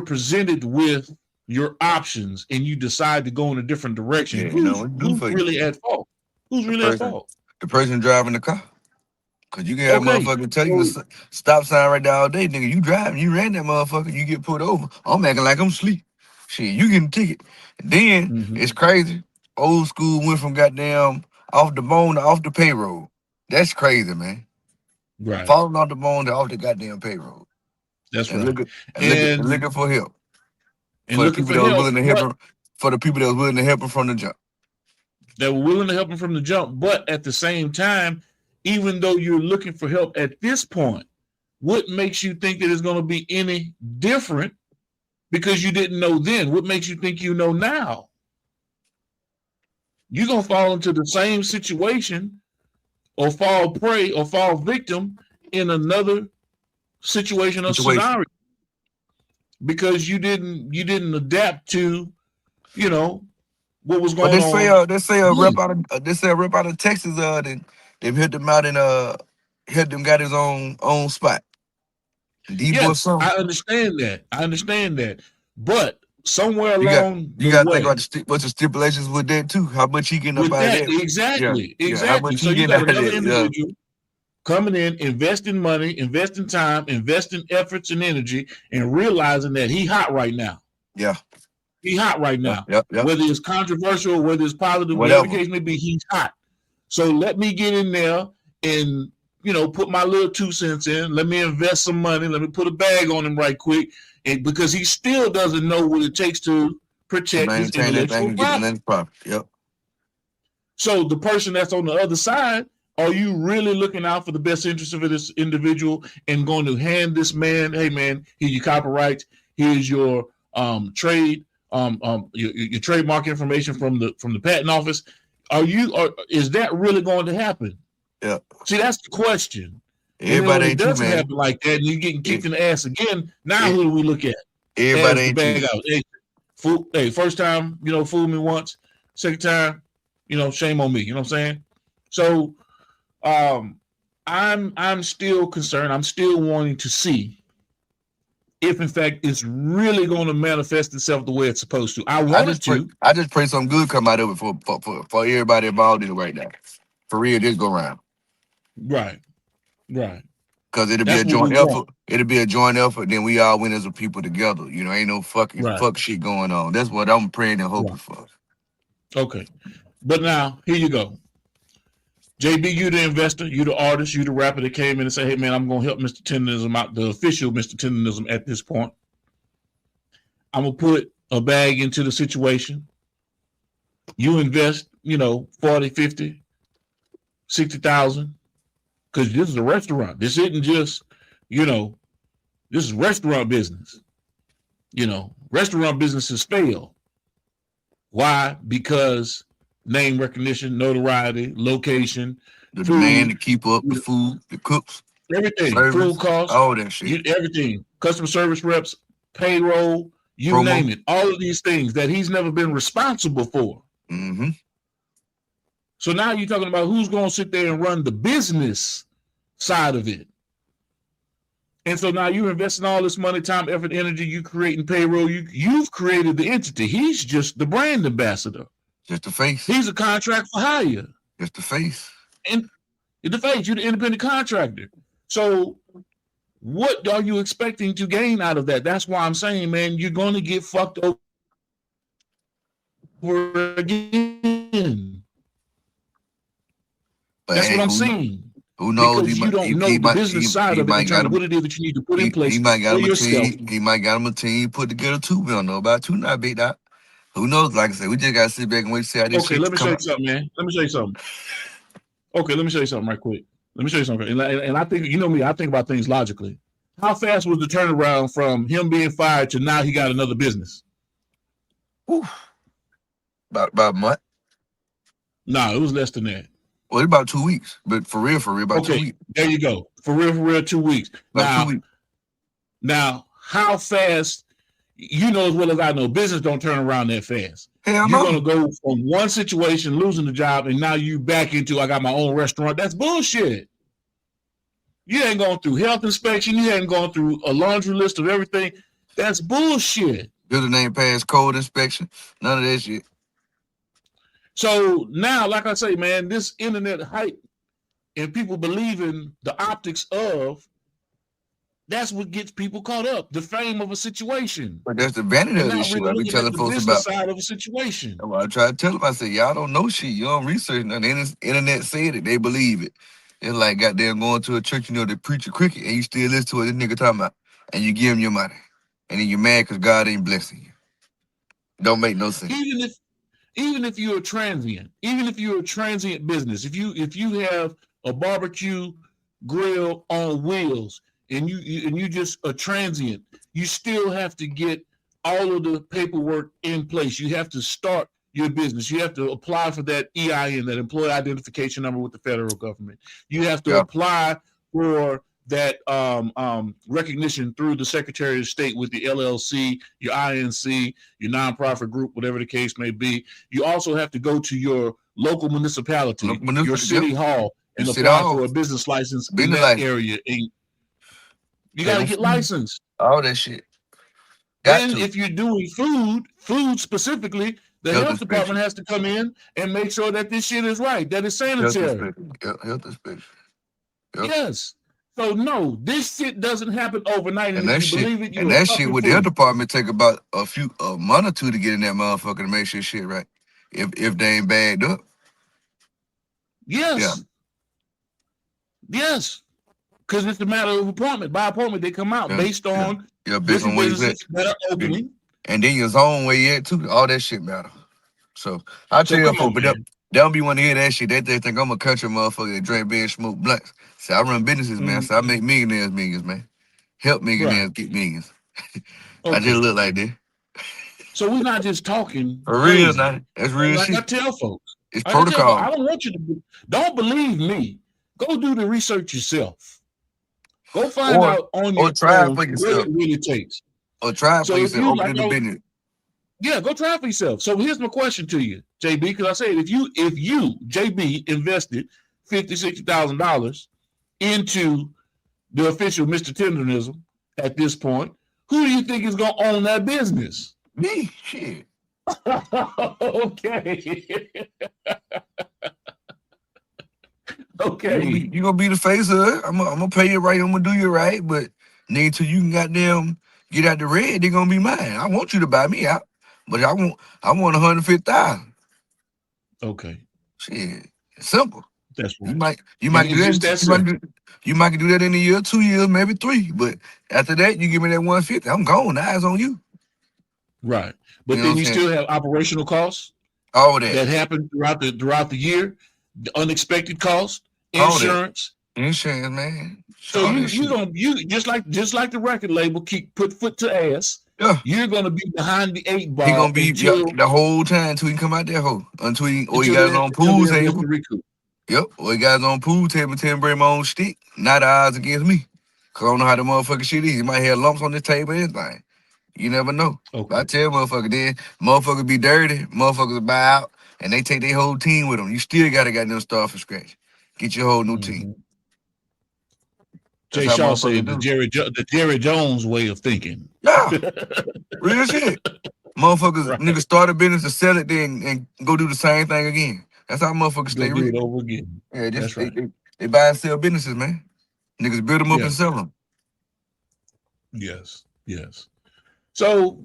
presented with your options and you decide to go in a different direction, who's really at fault? Who's really at fault? The person driving the car. Cause you can have a motherfucker tell you the stop sign right there all day, nigga. You driving, you ran that motherfucker, you get pulled over. I'm acting like I'm asleep. Shit, you getting a ticket. And then it's crazy. Old school went from goddamn off the bone to off the payroll. That's crazy, man. Right. Falling off the bone to off the goddamn payroll. That's and right. Looking for help. For the people that was willing to help him. For the people that was willing to help him from the jump. That were willing to help him from the jump, but at the same time, even though you're looking for help at this point, what makes you think that it's going to be any different because you didn't know then? What makes you think you know now? You're going to fall into the same situation or fall prey or fall victim in another situation or scenario because you didn't adapt to, what was going on. They say a rep out of Texas, they've hit them out and hit them, got his own spot. Yes, I understand that. But somewhere along you got to think about what's the stipulations with that too. How much he getting up out of that? Exactly. How much so you got another individual coming in, investing money, investing time, investing efforts and energy, and realizing that he hot right now. Yeah. He hot right now. Yep. Whether it's controversial, whether it's positive, whatever the case may be, he's hot. So let me get in there and put my little 2 cents in. Let me invest some money. Let me put a bag on him right quick. And because he still doesn't know what it takes to protect his intellectual property. Yep. So the person that's on the other side, are you really looking out for the best interest of this individual and going to hand this man, hey man, here's your copyrights, here's your trade, your trademark information from the patent office? Is that really going to happen? Yeah. See, that's the question. Everybody ain't doesn't happen like that, and you're getting kicked in the ass again. Now who do we look at? Everybody ain't bag out. Hey, first time, fool me once. Second time, shame on me. You know what I'm saying? So, I'm still concerned. I'm still wanting to see if, in fact, it's really going to manifest itself the way it's supposed to. I just pray something good come out of it for everybody involved in it right now. For real, this go around. Right. Because it'll be a joint effort. It'll be a joint effort. Then we all win as a people together. Ain't no fuck shit going on. That's what I'm praying and hoping for. Okay. But now, here you go. JB, you the investor, you the artist, you the rapper that came in and said, hey, man, I'm going to help Mr. Tenderism out, the official Mr. Tenderism at this point. I'm going to put a bag into the situation. You invest, 40, 50, 60,000. Because this is a restaurant. This isn't just, this is restaurant business. Restaurant businesses fail. Why? Because name recognition, notoriety, location, the demand to keep up the food, the cooks, everything, service, food costs, all that shit, everything, customer service reps, payroll, promo. Name it. All of these things that he's never been responsible for. Mm-hmm. So now you're talking about who's going to sit there and run the business side of it. And so now you're investing all this money, time, effort, energy, you creating payroll. You've created the entity. He's just the brand ambassador. Just the face. He's a contract for hire. Just the face. And the face, you're the independent contractor. So what are you expecting to gain out of that? That's why I'm saying, man, you're going to get fucked over again. But that's what I'm saying. Who knows? Because you don't know the business side of it in terms of what it is that you need to put in place. He might got him a team. He might got him a team put together too. We don't know about two now, big dog. Who knows? Like I said, we just got to sit back and wait to see how this shit come out. Okay, let me show you something, man. Let me show you something. Okay, let me show you something right quick. Let me show you something. And I think, me, I think about things logically. How fast was the turnaround from him being fired to now he got another business? Ooh. About a month? No, it was less than that. Well, about 2 weeks. But for real, about 2 weeks. There you go. For real, 2 weeks. About 2 weeks. Now, how fast, as well as I know, business don't turn around that fast. Hell You're going to go from one situation, losing the job, and now you back into, I got my own restaurant. That's bullshit. You ain't going through health inspection. You ain't going through a laundry list of everything. That's bullshit. Building ain't passed code inspection. None of that shit. So now, like I say, man, this internet hype and people believing the optics of, that's what gets people caught up. The fame of a situation. But that's the vanity of this shit. I be telling folks about side of a situation. I try to tell them. I say, y'all don't know shit. You don't research nothing. The internet said it. They believe it. It's like goddamn going to a church, they preach a cricket, and you still listen to what this nigga talking about, and you give him your money, and then you're mad because God ain't blessing you. Don't make no sense. Even if you're a transient, business, if you have a barbecue grill on wheels and you just a transient, you still have to get all of the paperwork in place. You have to start your business. You have to apply for that EIN, that employee identification number with the federal government. You have to apply for that recognition through the Secretary of State with the LLC, your INC, your nonprofit group, whatever the case may be. You also have to go to your local municipality, your city hall, and apply for a business license in that area. And you got to get licensed. All that shit. And if you're doing food specifically, the health department has to come in and make sure that this shit is right, that it's sanitary. Health inspection. Yep. Yes. So no, this shit doesn't happen overnight. And if you believe it, that shit with the health department take about a month or two to get in that motherfucker to make sure shit right. If they ain't bagged up. Yes. Yeah. Yes. Because it's a matter of appointment. By appointment, they come out based on based on where you at. That are opening. And then your zone where you at too. All that shit matter. So I tell you, but they don't be want to hear that shit. They think I'm a country motherfucker that drink beer and smoke blunts. So I run businesses, man. So I make millionaires millions, man. Help millionaires get millions. I just look like that. So we're not just talking. For real, man. That's real shit. I tell folks. It's protocol. I don't want you to don't believe me. Go do the research yourself. Go find out on your own what it really takes. Or try for yourself, open the business. Yeah, go try for yourself. So here's my question to you, JB, because I said if you, JB, invested $50,000-$60,000 into the official Mr. Tenderism at this point, who do you think is gonna own that business? Me, shit. Okay. Okay. You gonna be the face of it. I'm gonna pay you right. I'm gonna do you right, but nigga, till you can goddamn get out the red, they're gonna be mine. I want you to buy me out, but I want $150,000. Okay. Shit, it's simple. That's right. You might do that. You might do that in a year, 2 years, maybe 3. But after that, you give me that $150. I'm gone. Eyes on you. Right. But then you still have operational costs. All that happen throughout the year. The unexpected costs, insurance, man. So you just like the record label put foot to ass. Yeah, you're gonna be behind the 8 ball. He gonna be the whole time until he come out that hole. Until he got his own pool table. Yep, or he got his own pool table. Tell him bring my own stick. Not the odds against me. Cause I don't know how the motherfucking shit is. He might have lumps on this table and everything. You never know. Okay. I tell motherfucker then, motherfuckers be dirty. Motherfuckers buy out. And they take their whole team with them. You still gotta them start from scratch. Get your whole new team. Jay Shaw said the Jerry Jones way of thinking. Yeah, real shit. Motherfuckers, niggas start a business to sell it, then and go do the same thing again. That's how motherfuckers stay rich. Over again. Yeah, just they buy and sell businesses, man. Niggas build them up and sell them. Yes. So,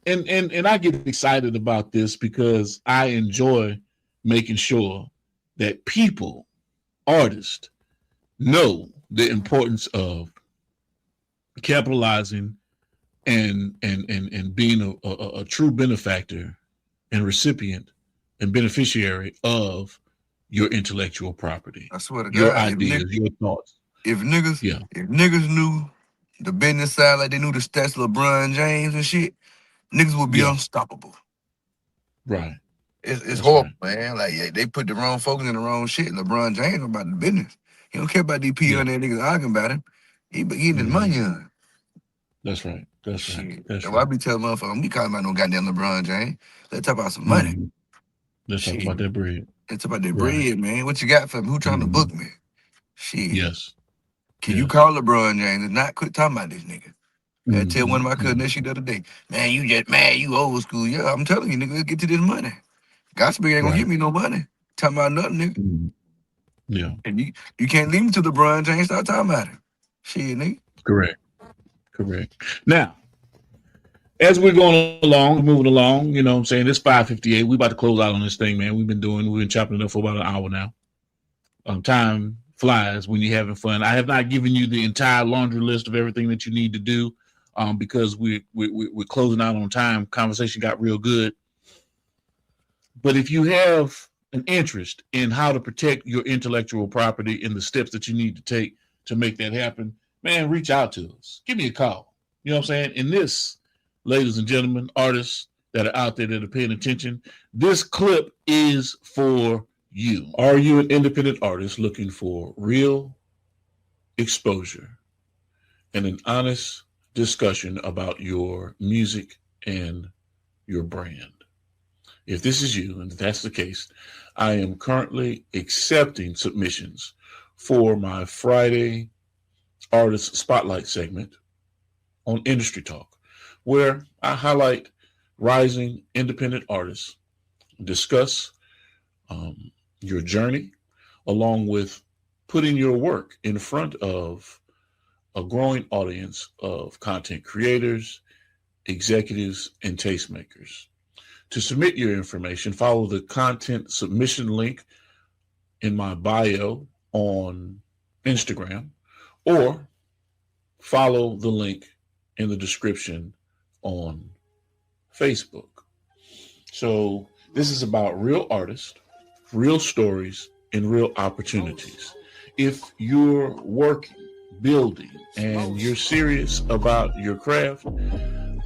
and I get excited about this because I enjoy making sure that people, artists, know the importance of capitalizing and being a true benefactor and recipient and beneficiary of your intellectual property. I swear to God, your ideas, your thoughts. If niggas knew the business side like they knew the stats of LeBron James and shit, niggas would be unstoppable. Right. It's horrible, man. Like they put the wrong focus in the wrong shit. LeBron James about the business. He don't care about these on there niggas arguing about him. He getting his money on. That's right. That's right. That's why I be telling motherfuckers, we calling about no goddamn LeBron James. Let's talk about some money. Let's talk about that bread. Let's talk about that bread, man. What you got for me? Who trying to book me? Shit. Yes. Can you call LeBron James and not quit talking about this nigga? I tell one of my cousins that shit the other day. Man, you old school. Yeah, I'm telling you, nigga, let's get to this money. Gospel ain't gonna give me no money. Talking about nothing, nigga. Yeah. And you can't leave me to LeBron James. Start talking about it. Shit, nigga. Correct. Now, as we're going along, moving along, you know what I'm saying? It's 5:58. We about to close out on this thing, man. We've been chopping it up for about an hour now. Time flies when you're having fun. I have not given you the entire laundry list of everything that you need to do because we're closing out on time. Conversation got real good. But if you have an interest in how to protect your intellectual property and the steps that you need to take to make that happen, man, reach out to us. Give me a call. You know what I'm saying? And this, ladies and gentlemen, artists that are out there that are paying attention, this clip is for you. Are you an independent artist looking for real exposure and an honest discussion about your music and your brand? If this is you, and if that's the case, I am currently accepting submissions for my Friday Artist Spotlight segment on Industry Talk, where I highlight rising independent artists, discuss your journey, along with putting your work in front of a growing audience of content creators, executives, and tastemakers. To submit your information, follow the content submission link in my bio on Instagram, or follow the link in the description on Facebook. So this is about real artists, real stories, and real opportunities. If you're working, building, and you're serious about your craft,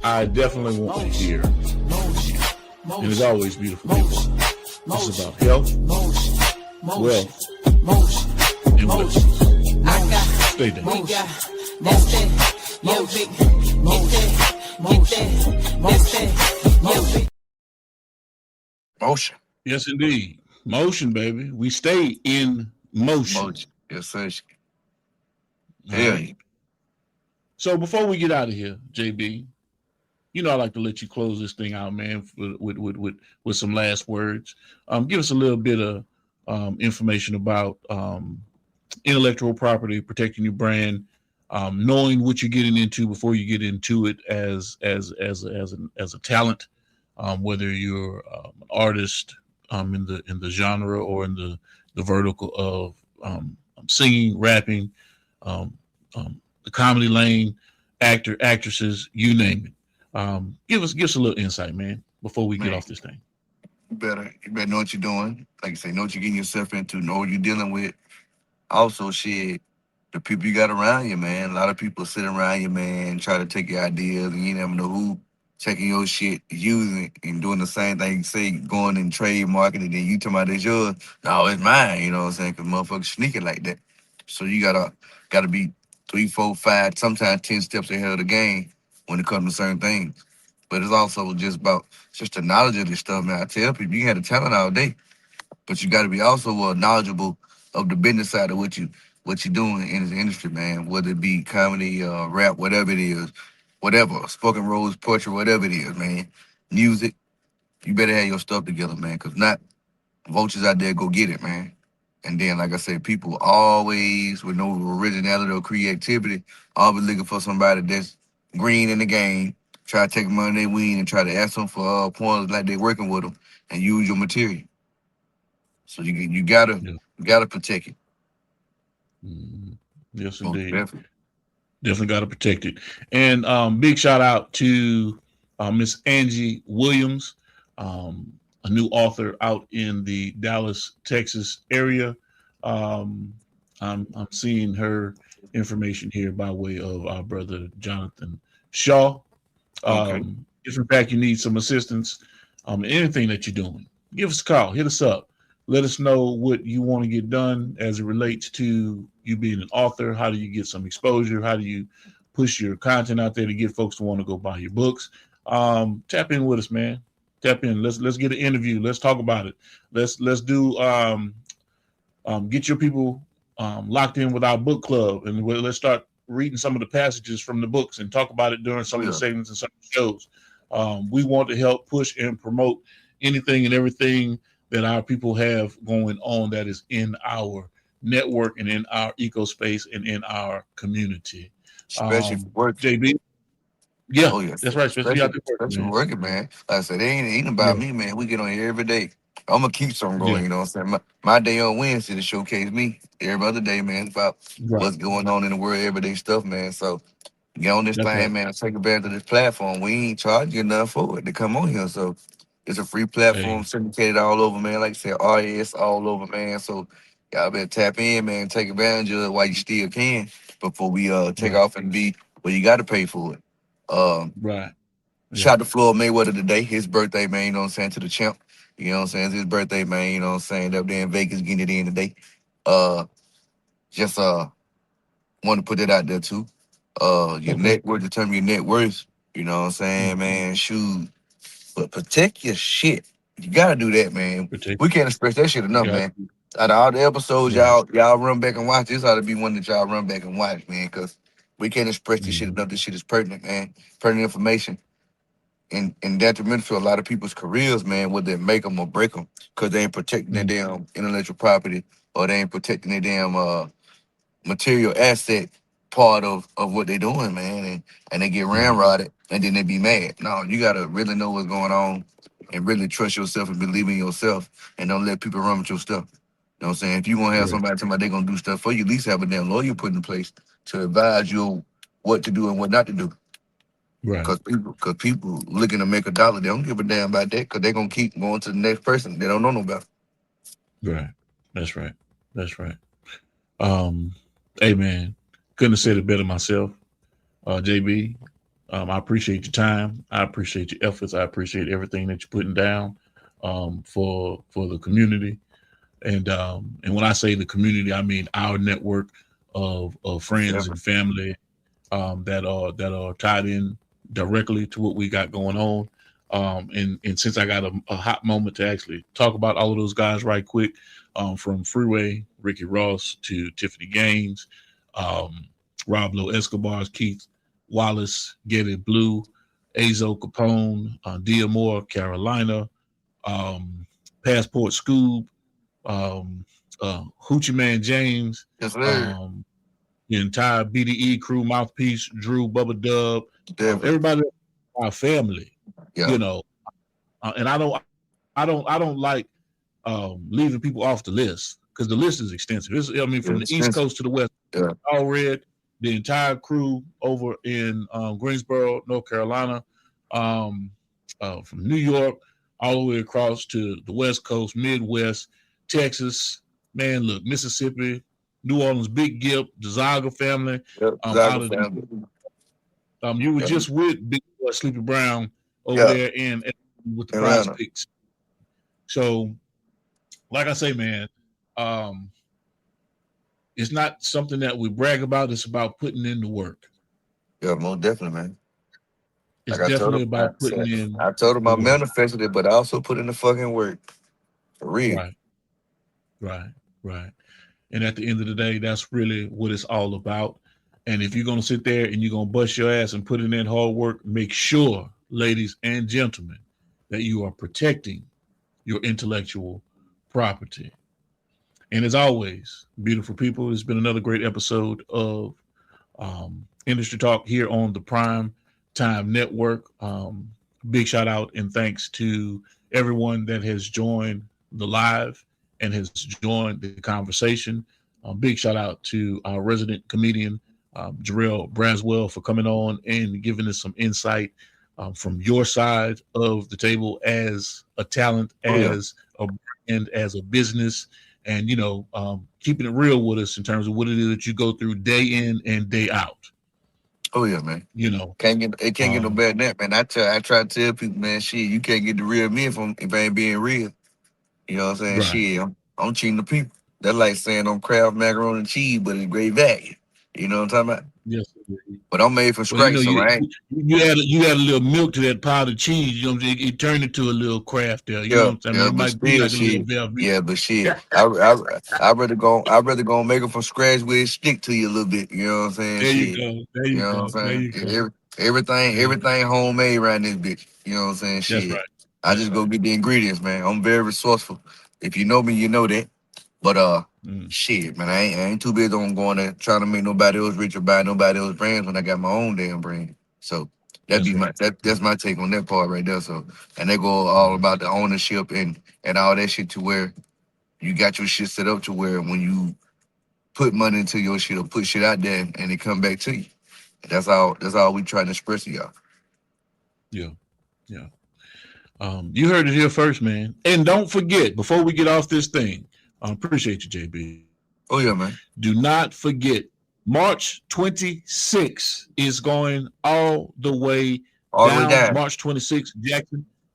I definitely want to hear. And as always, beautiful people, this is about health, wealth, and blessings. Stay down. Motion. Yes, indeed. Motion, baby. We stay in motion. Yes, sir. Yeah. Right. So before we get out of here, JB, you know I like to let you close this thing out, man, with some last words. Give us a little bit of information about intellectual property, protecting your brand, knowing what you're getting into before you get into it as a talent, whether you're an artist in the genre or in the vertical of singing, rapping, the comedy lane, actresses, you name it. Give us a little insight, man, before we get off this thing. You better know what you're doing. Like you say, know what you're getting yourself into, know what you're dealing with. Also, shit, the people you got around you, man. A lot of people sit around you, man, try to take your ideas, and you never know who taking your shit, using it, and doing the same thing. Say, going and trademarking it, then you talking about it's yours. No, it's mine, you know what I'm saying? Because motherfuckers sneaking like that. So you gotta be 3, 4, 5, sometimes 10 steps ahead of the game when it comes to certain things. But it's also just about the knowledge of this stuff, man. I tell people, you can have the talent all day, but you got to be also knowledgeable of the business side of what you're doing in this industry, man. Whether it be comedy, rap, whatever it is, whatever, spoken words, poetry, whatever it is, man. Music, you better have your stuff together, man, because not vultures out there go get it, man. And then, like I said, people always, with no originality or creativity, always looking for somebody that's green in the game, try to take them under their wing and try to ask them for pointers like they're working with them and use your material. So you gotta protect it. Mm-hmm. Yes, indeed. Definitely got to protect it. And big shout out to Miss Angie Williams, a new author out in the Dallas, Texas area. I'm seeing her information here by way of our brother Jonathan Shaw. If in fact you need some assistance, anything that you're doing, give us a call, hit us up. Let us know what you want to get done as it relates to you being an author. How do you get some exposure? How do you push your content out there to get folks to want to go buy your books? Tap in with us, man. Tap in. Let's get an interview. Let's talk about it. Let's do get your people locked in with our book club, and let's start reading some of the passages from the books and talk about it during some of the segments and some of the shows. We want to help push and promote anything and everything that our people have going on that is in our network and in our ecospace and in our community. Especially for work. JB? Yeah, that's right. Especially working, man. Like I said, it ain't about me, man. We get on here every day. I'm going to keep something going, you know what I'm saying? My day on Wednesday to showcase me. Every other day, man, about what's going on in the world, everyday stuff, man. So get on this thing, man. Take advantage of this platform. We ain't charging nothing for it to come on here. So it's a free platform, syndicated all over, man. Like I said, RS all over, man. So y'all better tap in, man. Take advantage of it while you still can. before we take off and be where you got to pay for it. Right. Shout out to Floyd Mayweather today. His birthday, man, you know what I'm saying, to the champ. You know what I'm saying? It's his birthday, man, you know what I'm saying? Up there in Vegas getting it in today. Just want to put that out there too. Your net worth determine your net worth. You know what I'm saying, man? Shoot. But protect your shit. You gotta do that, man. We can't express that shit enough, man. Out of all the episodes y'all run back and watch, this ought to be one that y'all run back and watch, man, because we can't express this shit enough. This shit is pertinent, man. Pertinent information. And detrimental to a lot of people's careers, man, whether it make them or break them, because they ain't protecting their damn intellectual property or they ain't protecting their damn material asset part of what they're doing, man. And they get ramrodded and then they be mad. No, you got to really know what's going on and really trust yourself and believe in yourself and don't let people run with your stuff. You know what I'm saying? If you want to have somebody tell me they're going to do stuff for you, at least have a damn lawyer put in place to advise you what to do and what not to do. Right. Because people looking to make a dollar, they don't give a damn about that because they're going to keep going to the next person they don't know no better. Right. That's right. That's right. Hey, man, couldn't have said it better myself. JB, I appreciate your time. I appreciate your efforts. I appreciate everything that you're putting down for the community. And when I say the community, I mean our network of friends and family that are tied in directly to what we got going on. And since I got a hot moment to actually talk about all of those guys right quick, from Freeway, Ricky Ross to Tiffany Gaines, Rob Lowe Escobar, Keith Wallace, Getty Blue, Azo Capone, Dia Moore, Carolina, Passport Scoob, Hoochie Man James, the entire BDE crew, Mouthpiece, Drew, Bubba Dub, everybody, our family, you know, and I don't like leaving people off the list because the list is extensive. From the East Coast to the West, all red, the entire crew over in Greensboro, North Carolina, from New York all the way across to the West Coast, Midwest, Texas, man, look, Mississippi, New Orleans, Big Gip, the Zaga family. You were just with Big Boy Sleepy Brown over there in with the Prize Picks. So, like I say, man, it's not something that we brag about. It's about putting in the work. Yeah, most definitely, man. It's like definitely about putting in. I told him I manifested it, but I also put in the fucking work. For real. Right. And at the end of the day, that's really what it's all about. And if you're going to sit there and you're going to bust your ass and put in that hard work, make sure, ladies and gentlemen, that you are protecting your intellectual property. And as always, beautiful people, it's been another great episode of Industry Talk here on the Prime Time Network. Big shout out and thanks to everyone that has joined the live and has joined the conversation. Big shout out to our resident comedian, Jarrell Braswell, for coming on and giving us some insight from your side of the table as a talent, as a brand, as a business, and, keeping it real with us in terms of what it is that you go through day in and day out. Oh yeah, man. Can't get no better than that, man. I try to tell people, man, shit, you can't get the real me if I ain't being real. You know what I'm saying? Shit, I'm cheating the people. That's like saying I'm Kraft macaroni and cheese, but it's great value. You know what I'm talking about? Yes. But I'm made from scratch, so I ain't. You add a little milk to that powdered cheese. It turned into a little Kraft there. You know what I'm saying? It might be like a little velvet. Yeah, but shit, I rather go make it from scratch where it stick to you a little bit. You know what I'm saying? There you go. You know what I'm saying? Everything homemade around this bitch. You know what I'm saying? Shit. That's right. I just go get the ingredients, man. I'm very resourceful. If you know me, you know that. But shit, man, I ain't too busy on going there trying to make nobody else rich or buy nobody else's brands when I got my own damn brand. So that's my take on that part right there. So, and they go all about the ownership and all that shit to where you got your shit set up to where when you put money into your shit or put shit out there and it come back to you. That's all we trying to express to y'all. Yeah. You heard it here first, man. And don't forget, before we get off this thing, I appreciate you, JB. Oh, yeah, man. Do not forget March 26th is going all the way down. March 26th,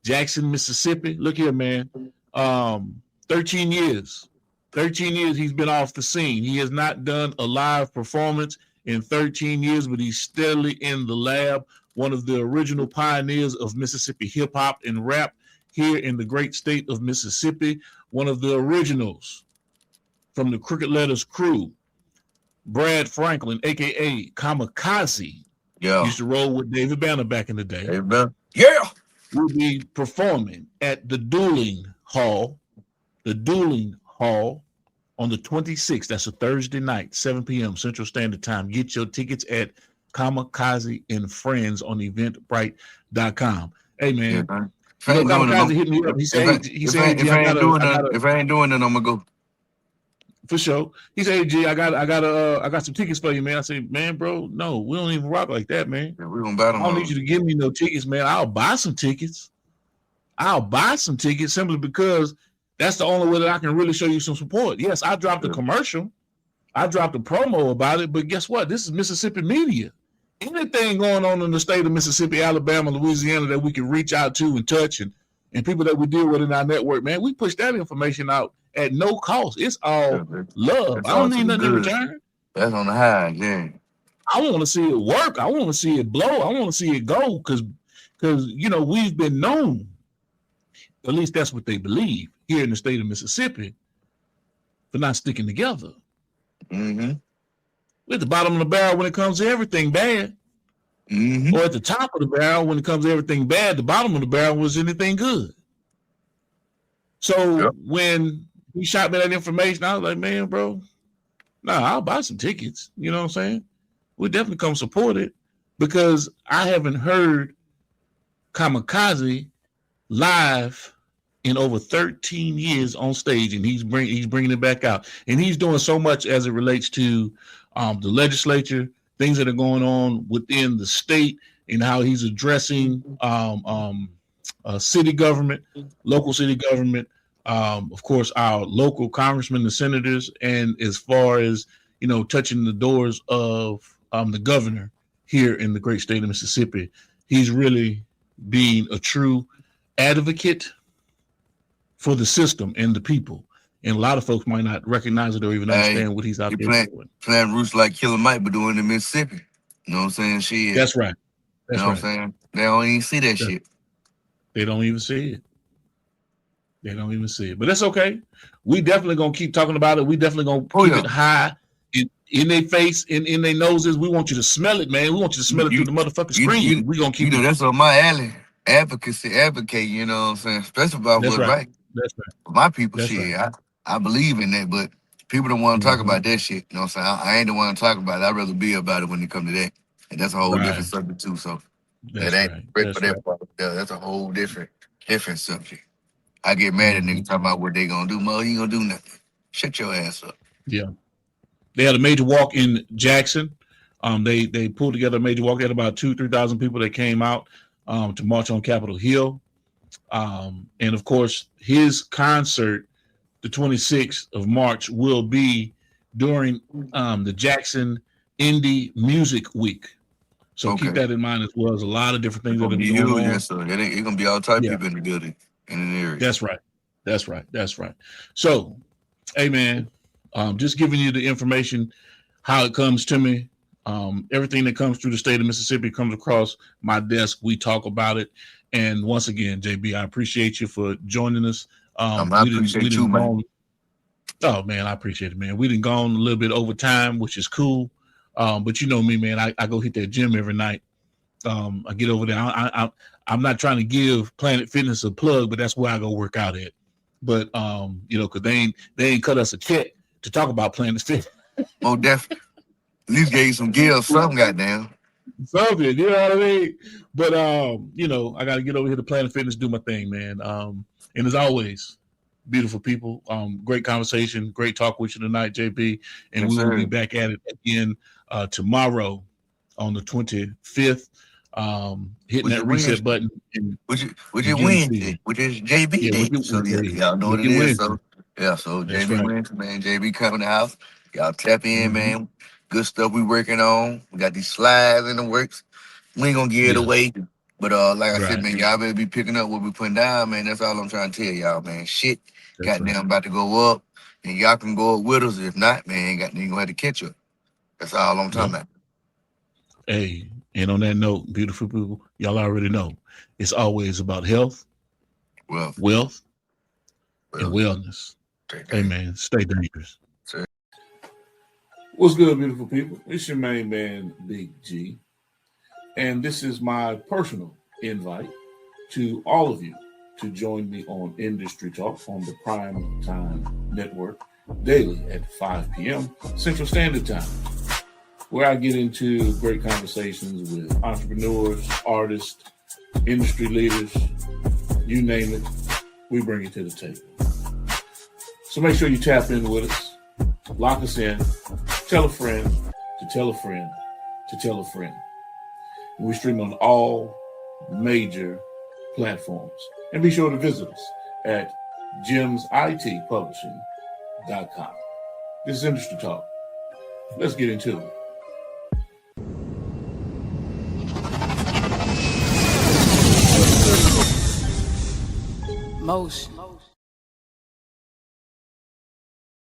Jackson, Mississippi. Look here, man. 13 years. 13 years he's been off the scene. He has not done a live performance in 13 years, but he's steadily in the lab. One of the original pioneers of Mississippi hip hop and rap here in the great state of Mississippi. One of the originals from the Crooked Letters crew. Brad Franklin, a.k.a. Kamikaze, used to roll with David Banner back in the day. Yeah. Will be performing at the Dueling Hall on the 26th. That's a Thursday night, 7 p.m. Central Standard Time. Get your tickets at Kamikaze and Friends on Eventbrite.com. Hey, man. Yeah, Kamikaze hit me up. He said, if I ain't doing it, I'm going to go. For sure. He said, hey, G, I got some tickets for you, man. I said, man, bro, no, we don't even rock like that, man. Yeah, we gonna buy them. I don't need you to give me no tickets, man. I'll buy some tickets simply because that's the only way that I can really show you some support. Yes, I dropped a commercial. I dropped a promo about it, but guess what? This is Mississippi media. Anything going on in the state of Mississippi, Alabama, Louisiana that we can reach out to and touch and people that we deal with in our network, man, we push that information out at no cost. It's all love. I don't need nothing in return. That's on the high, yeah. I want to see it work. I want to see it blow. I want to see it go because you know, we've been known, at least that's what they believe here in the state of Mississippi, for not sticking together. Mm-hmm. We're at the bottom of the barrel when it comes to everything bad. Mm-hmm. Or at the top of the barrel when it comes to everything bad, the bottom of the barrel was anything good. So when he shot me that information, I was like, man, bro, I'll buy some tickets. You know what I'm saying? We'll definitely come support it because I haven't heard Kamikaze live in over 13 years on stage, and he's bringing it back out. And he's doing so much as it relates to the legislature, things that are going on within the state, and how he's addressing city government, local city government, of course, our local congressmen and senators, and as far as, you know, touching the doors of the governor here in the great state of Mississippi. He's really being a true advocate for the system and the people. And a lot of folks might not recognize it or even understand what he's out there doing. Playing roots like Killer Mike, but doing in Mississippi. You know what I'm saying? Shit. That's right. You know what I'm saying? They don't even see that shit. They don't even see it. They don't even see it. But that's okay. We definitely going to keep talking about it. We definitely going to keep it high in their face, in their noses. We want you to smell it, man. We want you to smell it through the motherfucking screen. We're going to keep it. That's on my alley. Advocate, you know what I'm saying? Especially about what's right. That's right. My people, I believe in that, but people don't want to talk about that shit. You know what I'm saying? I ain't the one to talk about it. I'd rather be about it when it comes to that. And that's a whole different subject too. So that ain't great for that part. That's a whole different subject. I get mad at niggas talking about what they gonna do. Mo, you ain't gonna do nothing. Shut your ass up. Yeah. They had a major walk in Jackson. They pulled together a major walk. They had about 2,000-3,000 people that came out to march on Capitol Hill. And of course, his concert, the 26th of March, will be during the Jackson Indie Music Week. So keep that in mind as well. There's a lot of different things that are going on. Yes, sir. It's going to be all type of people in the building, in the area. That's right. So, hey, man, just giving you the information, how it comes to me. Everything that comes through the state of Mississippi comes across my desk. We talk about it. And once again, JB, I appreciate you for joining us. I appreciate you, man. Oh, man, I appreciate it, man. We done gone a little bit over time, which is cool. But you know me, man, I go hit that gym every night. I get over there. I'm not trying to give Planet Fitness a plug, but that's where I go work out at. But, you know, because they ain't cut us a check to talk about Planet Fitness. Oh, definitely. At least gave you some gear or something, goddamn. Something, you know what I mean? But, you know, I got to get over here to Planet Fitness, do my thing, man. And as always, beautiful people, great conversation, great talk with you tonight, JB. And we will be back at it again tomorrow on the 25th, hitting that reset button. Which is Wednesday, which is JB Day. So y'all know what it is. So JB Wednesday, man. JB coming to the house. Y'all tap in, man. good stuff we working on. We got these slides in the works. We ain't gonna give it away. But like I said, man, y'all better be picking up what we putting down, man. That's all I'm trying to tell y'all, man. Shit, goddamn about to go up. And y'all can go up with us. If not, man, you gonna have to catch up. That's all I'm talking about. Hey, and on that note, beautiful people, y'all already know it's always about health, wealth, and wellness. Hey, man, stay dangerous. What's good, beautiful people? It's your main man, Big G. And this is my personal invite to all of you to join me on Industry Talk on the Prime Time Network daily at 5 p.m. Central Standard Time, where I get into great conversations with entrepreneurs, artists, industry leaders, you name it, we bring it to the table. So make sure you tap in with us, lock us in, tell a friend to tell a friend to tell a friend. And we stream on all major platforms. And be sure to visit us at gemsitpublishing.com. This is Industry Talk. Let's get into it. Motion.